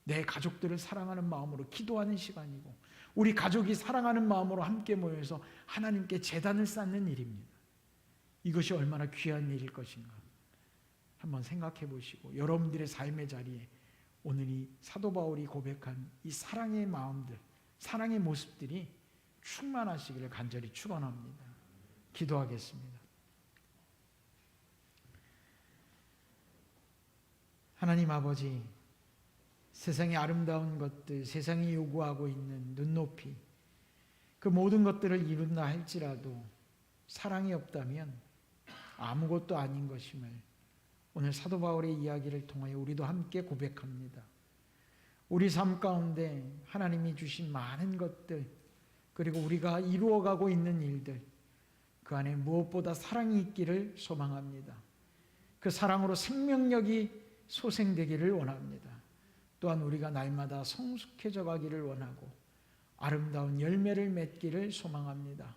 내 가족들을 사랑하는 마음으로 기도하는 시간이고, 우리 가족이 사랑하는 마음으로 함께 모여서 하나님께 제단을 쌓는 일입니다. 이것이 얼마나 귀한 일일 것인가 한번 생각해 보시고, 여러분들의 삶의 자리에 오늘 이 사도 바울이 고백한 이 사랑의 마음들, 사랑의 모습들이 충만하시기를 간절히 축원합니다. 기도하겠습니다. 하나님 아버지, 세상의 아름다운 것들, 세상이 요구하고 있는 눈높이, 그 모든 것들을 이룬다 할지라도 사랑이 없다면 아무것도 아닌 것임을 오늘 사도 바울의 이야기를 통하여 우리도 함께 고백합니다. 우리 삶 가운데 하나님이 주신 많은 것들, 그리고 우리가 이루어가고 있는 일들, 그 안에 무엇보다 사랑이 있기를 소망합니다. 그 사랑으로 생명력이 소생되기를 원합니다. 또한 우리가 날마다 성숙해져 가기를 원하고 아름다운 열매를 맺기를 소망합니다.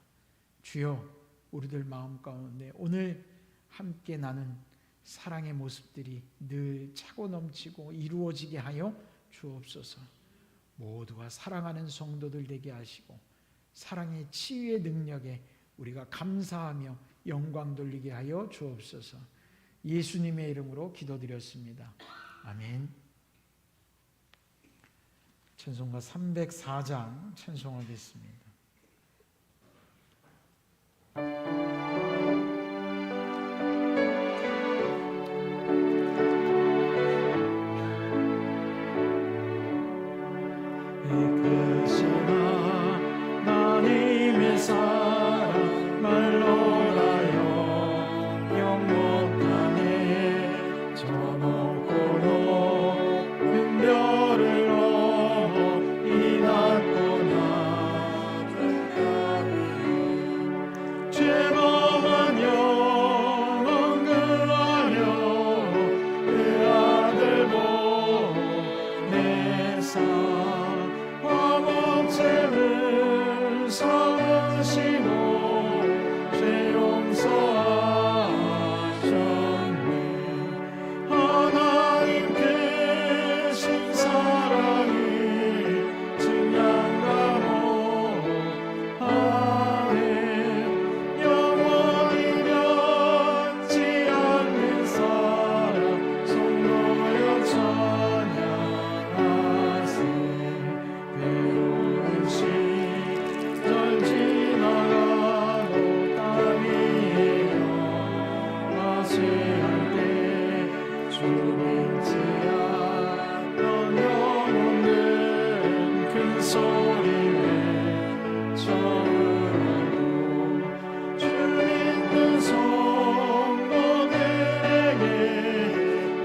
주여, 우리들 마음 가운데 오늘 함께 나눈 사랑의 모습들이 늘 차고 넘치고 이루어지게 하여 주옵소서. 모두가 사랑하는 성도들 되게 하시고 사랑의 치유의 능력에 우리가 감사하며 영광 돌리게 하여 주옵소서. 예수님의 이름으로 기도드렸습니다. 아멘. 찬송가 304장 찬송하겠습니다. 하나님의 사랑 말로다여 영원하네. 저 높고 높은 별을 넘어 이 낮고 낮은 땅 죄범한 영혼 구하려 그 아들 보내사 화목제를 성으시고 죄 용서하셨네. 하나님 크신 사랑이 증량감오하네. 영원히 변치 않는 사랑 성도여 찬양하세. 외로운 시절 지나가도 땀이며 마시할 때 주님지 않던 영혼은 큰 소리 외쳐으라고 주님은 성도들에게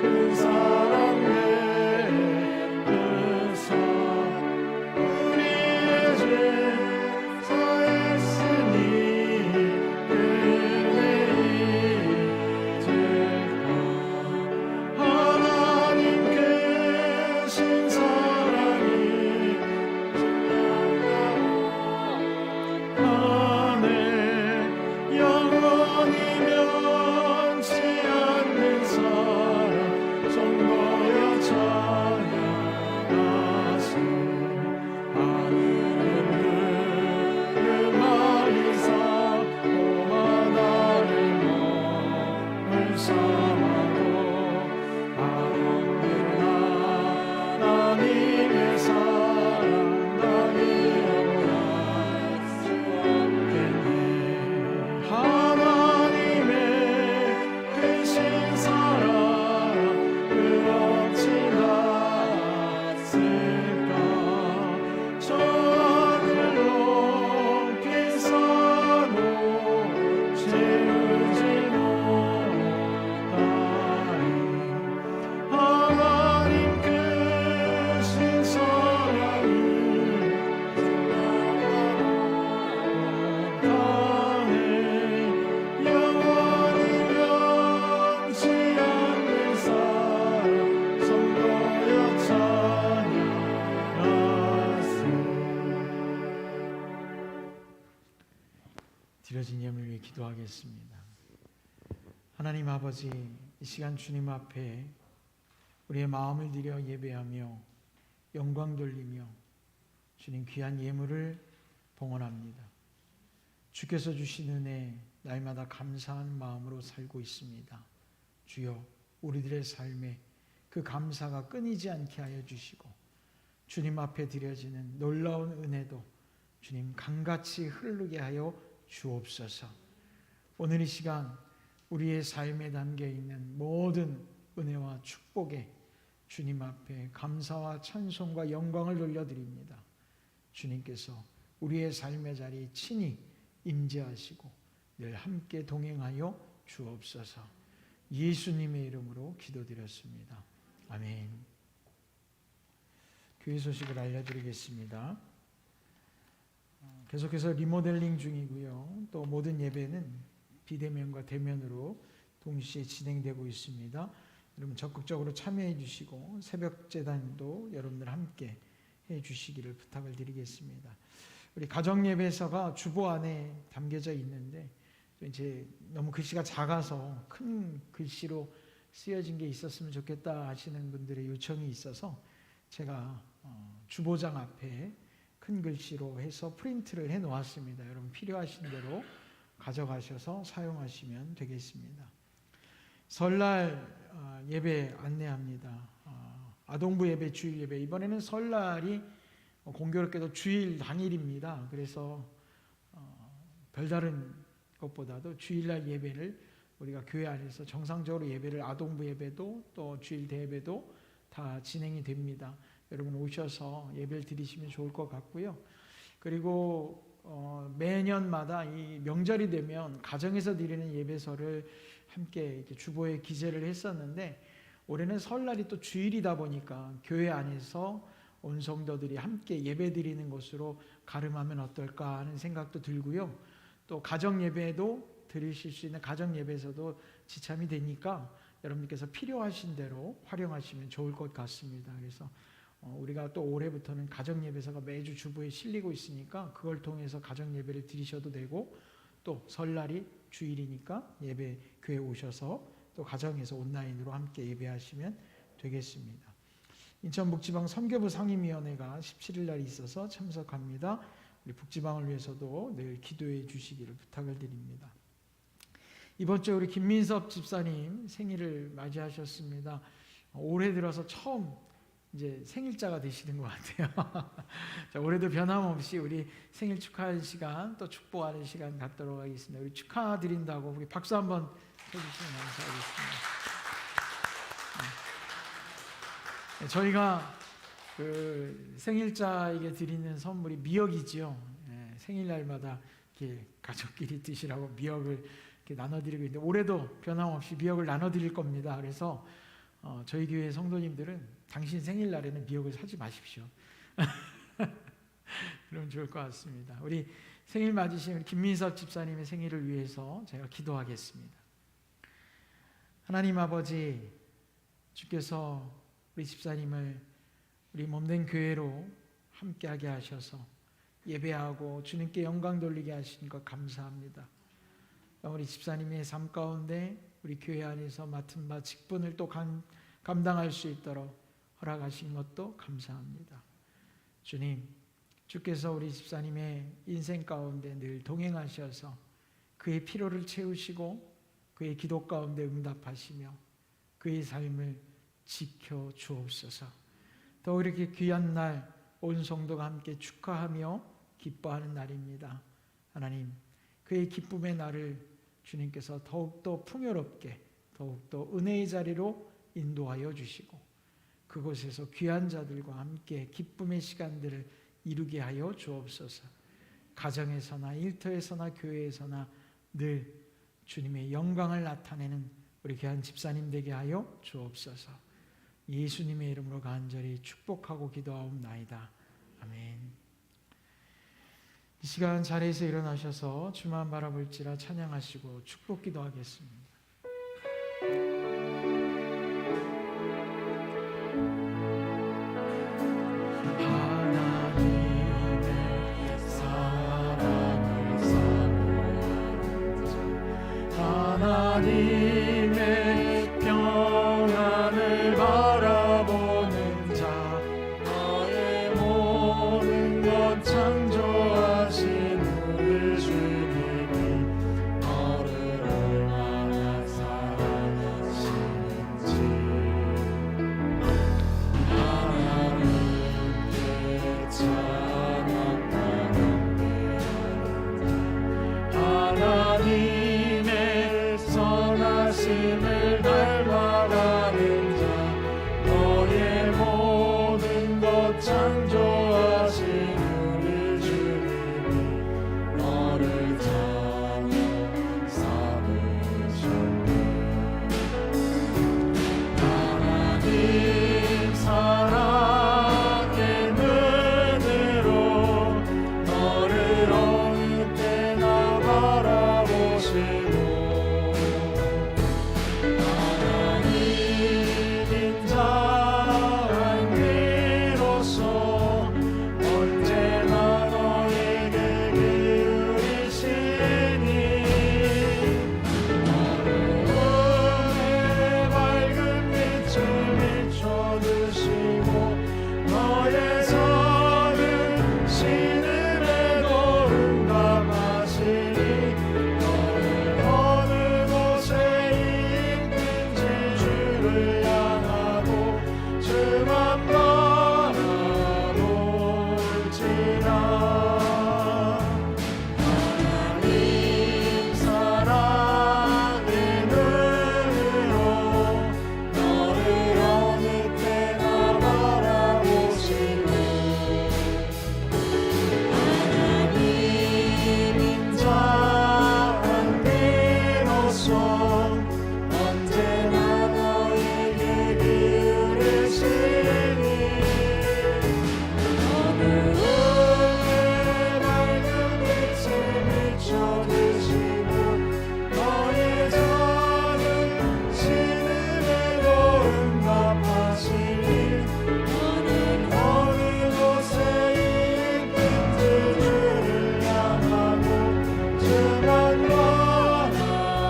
큰 사랑 베푸사 우리의 죄 사했으니 그를 잊을까. 하나님 크신 사랑이 증량하네. 영원히 변치 않는 사랑 성도여 찬양하세. 하늘은 그르마리 쌓고 바다를 몸을 삼아도 아름다운 하나님의 사랑 나니 영원할 수 없겠네. 하나님의 크신 사랑 그 어찌 낫을까. 저 하늘 높이 사도 채우지 못하네. 기도하겠습니다. 하나님 아버지, 이 시간 주님 앞에 우리의 마음을 들여 예배하며 영광 돌리며 주님 귀한 예물을 봉헌합니다. 주께서 주신 은혜 날마다 감사하는 마음으로 살고 있습니다. 주여, 우리들의 삶에 그 감사가 끊이지 않게 하여 주시고 주님 앞에 드려지는 놀라운 은혜도 주님 강같이 흐르게 하여 주옵소서. 오늘 이 시간 우리의 삶에 담겨 있는 모든 은혜와 축복에 주님 앞에 감사와 찬송과 영광을 돌려드립니다. 주님께서 우리의 삶의 자리에 친히 임재하시고 늘 함께 동행하여 주옵소서. 예수님의 이름으로 기도드렸습니다. 아멘. 교회 소식을 알려드리겠습니다. 계속해서 리모델링 중이고요. 또 모든 예배는 비대면과 대면으로 동시에 진행되고 있습니다. 여러분 적극적으로 참여해 주시고 새벽 재단도 여러분들 함께 해 주시기를 부탁을 드리겠습니다. 우리 가정 예배서가 주보 안에 담겨져 있는데 이제 너무 글씨가 작아서 큰 글씨로 쓰여진 게 있었으면 좋겠다 하시는 분들의 요청이 있어서 제가 주보장 앞에 큰 글씨로 해서 프린트를 해 놓았습니다. 여러분 필요하신 대로 가져가셔서 사용하시면 되겠습니다. 설날 예배 안내합니다. 아동부 예배, 주일 예배. 이번에는 설날이 공교롭게도 주일 당일입니다. 그래서 별다른 것보다도 주일날 예배를 우리가 교회 안에서 정상적으로 예배를 아동부 예배도 또 주일 대예배도 다 진행이 됩니다. 여러분 오셔서 예배를 드리시면 좋을 것 같고요. 그리고 매년마다 이 명절이 되면 가정에서 드리는 예배서를 함께 이렇게 주보에 기재를 했었는데 올해는 설날이 또 주일이다 보니까 교회 안에서 온 성도들이 함께 예배 드리는 것으로 가름하면 어떨까 하는 생각도 들고요. 또 가정 예배도 드리실 수 있는 가정 예배에서도 지참이 되니까 여러분께서 필요하신 대로 활용하시면 좋을 것 같습니다. 그래서 우리가 또 올해부터는 가정 예배서가 매주 주보에 실리고 있으니까 그걸 통해서 가정 예배를 드리셔도 되고 또 설날이 주일이니까 예배 교회 오셔서 또 가정에서 온라인으로 함께 예배하시면 되겠습니다. 인천 북지방 선교부 상임위원회가 17일 날 있어서 참석합니다. 우리 북지방을 위해서도 늘 기도해 주시기를 부탁을 드립니다. 이번 주에 우리 김민섭 집사님 생일을 맞이하셨습니다. 올해 들어서 처음 이제 생일자가 되시는 것 같아요. 자, 올해도 변함없이 우리 생일 축하하는 시간 또 축복하는 시간 갖도록 하겠습니다. 우리 축하드린다고 우리 박수 한번 해주시면 감사하겠습니다. 네, 저희가 그 생일자에게 드리는 선물이 미역이지요. 네, 생일날마다 이렇게 가족끼리 드시라고 미역을 이렇게 나눠드리고 있는데 올해도 변함없이 미역을 나눠드릴 겁니다. 그래서 저희 교회 성도님들은 당신 생일날에는 미역을 사지 마십시오. 그럼 좋을 것 같습니다. 우리 생일 맞으신 우리 김민섭 집사님의 생일을 위해서 제가 기도하겠습니다. 하나님 아버지, 주께서 우리 집사님을 우리 몸된 교회로 함께하게 하셔서 예배하고 주님께 영광 돌리게 하신 것 감사합니다. 우리 집사님의 삶 가운데 우리 교회 안에서 맡은 바 직분을 또 감당할 수 있도록 허락하신 것도 감사합니다. 주님, 주께서 우리 집사님의 인생 가운데 늘 동행하셔서 그의 필요를 채우시고 그의 기도 가운데 응답하시며 그의 삶을 지켜 주옵소서. 더 이렇게 귀한 날 온 성도가 함께 축하하며 기뻐하는 날입니다. 하나님, 그의 기쁨의 날을 주님께서 더욱더 풍요롭게 더욱더 은혜의 자리로 인도하여 주시고 그곳에서 귀한 자들과 함께 기쁨의 시간들을 이루게 하여 주옵소서. 가정에서나 일터에서나 교회에서나 늘 주님의 영광을 나타내는 우리 귀한 집사님 되게 하여 주옵소서. 예수님의 이름으로 간절히 축복하고 기도하옵나이다. 아멘. 이 시간 자리에서 일어나셔서 주만 바라볼지라 찬양하시고 축복 기도하겠습니다. 하나님의 사랑을 사모하는 하나님의 평안을 바라보는 자 너의 모든 것 창조하신 우리 주님이 너를 얼마나 사랑하시는지 하나님께 찬양하는 하나님의 선하심을 닮아가는 자 너의 모든 것 창조하신 우리 주님이 너를 찾아 삼으셨네 하나님 사랑의 눈으로 너를 어느 때나 바라보시고 하나님 인자한 귀로서 언제나 너에게 기울이시니 너의 밝은 빛을 비춰주시고 너의 선은 신음에도 응답하시니 너를 어느 곳에 있든지 주를 향하고 주만 바라볼지라 하나님 사랑의 눈으로 너를 어느 때나 바라보시고 하나님 인자한 귀로서 언제나 너에게 기울이시니 어느 밝은 빛을 비춰주시고 너의 전은 신음에도 응답하시니 너는 어느 곳에 있든지 주를 향하고 주만 바라볼지라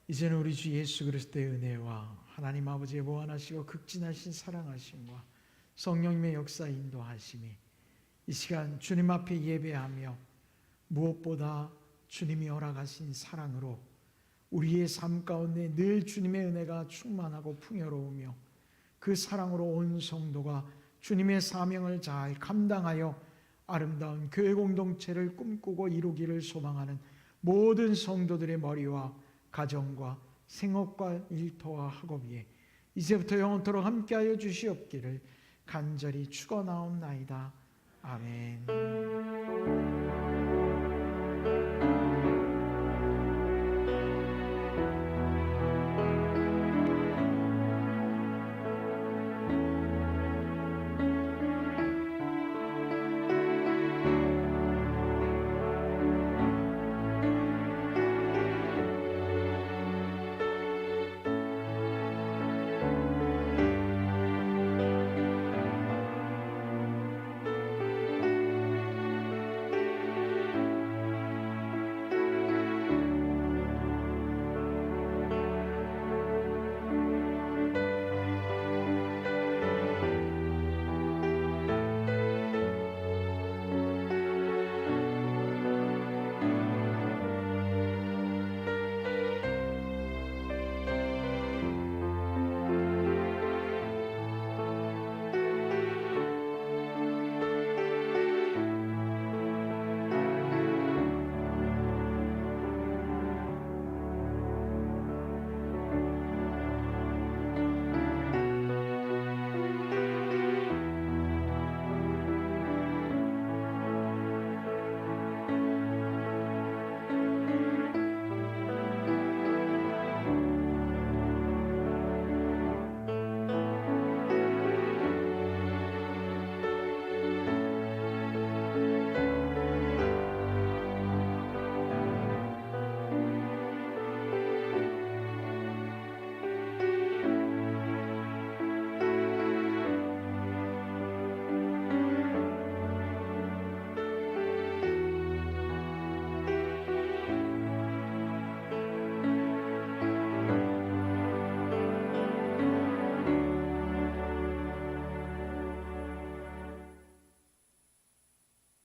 이제는 우리 주 예수 그리스도의 은혜와 하나님 아버지의 무한하시고 극진하신 사랑하심과 성령님의 역사 인도하심이 이 시간 주님 앞에 예배하며 무엇보다 주님이 허락하신 사랑으로 우리의 삶 가운데 늘 주님의 은혜가 충만하고 풍요로우며 그 사랑으로 온 성도가 주님의 사명을 잘 감당하여 아름다운 교회 공동체를 꿈꾸고 이루기를 소망하는 모든 성도들의 머리와 가정과 생업과 일터와 학업 위에 이제부터 영원토록 함께하여 주시옵기를 간절히 축원하옵나이다. 아멘.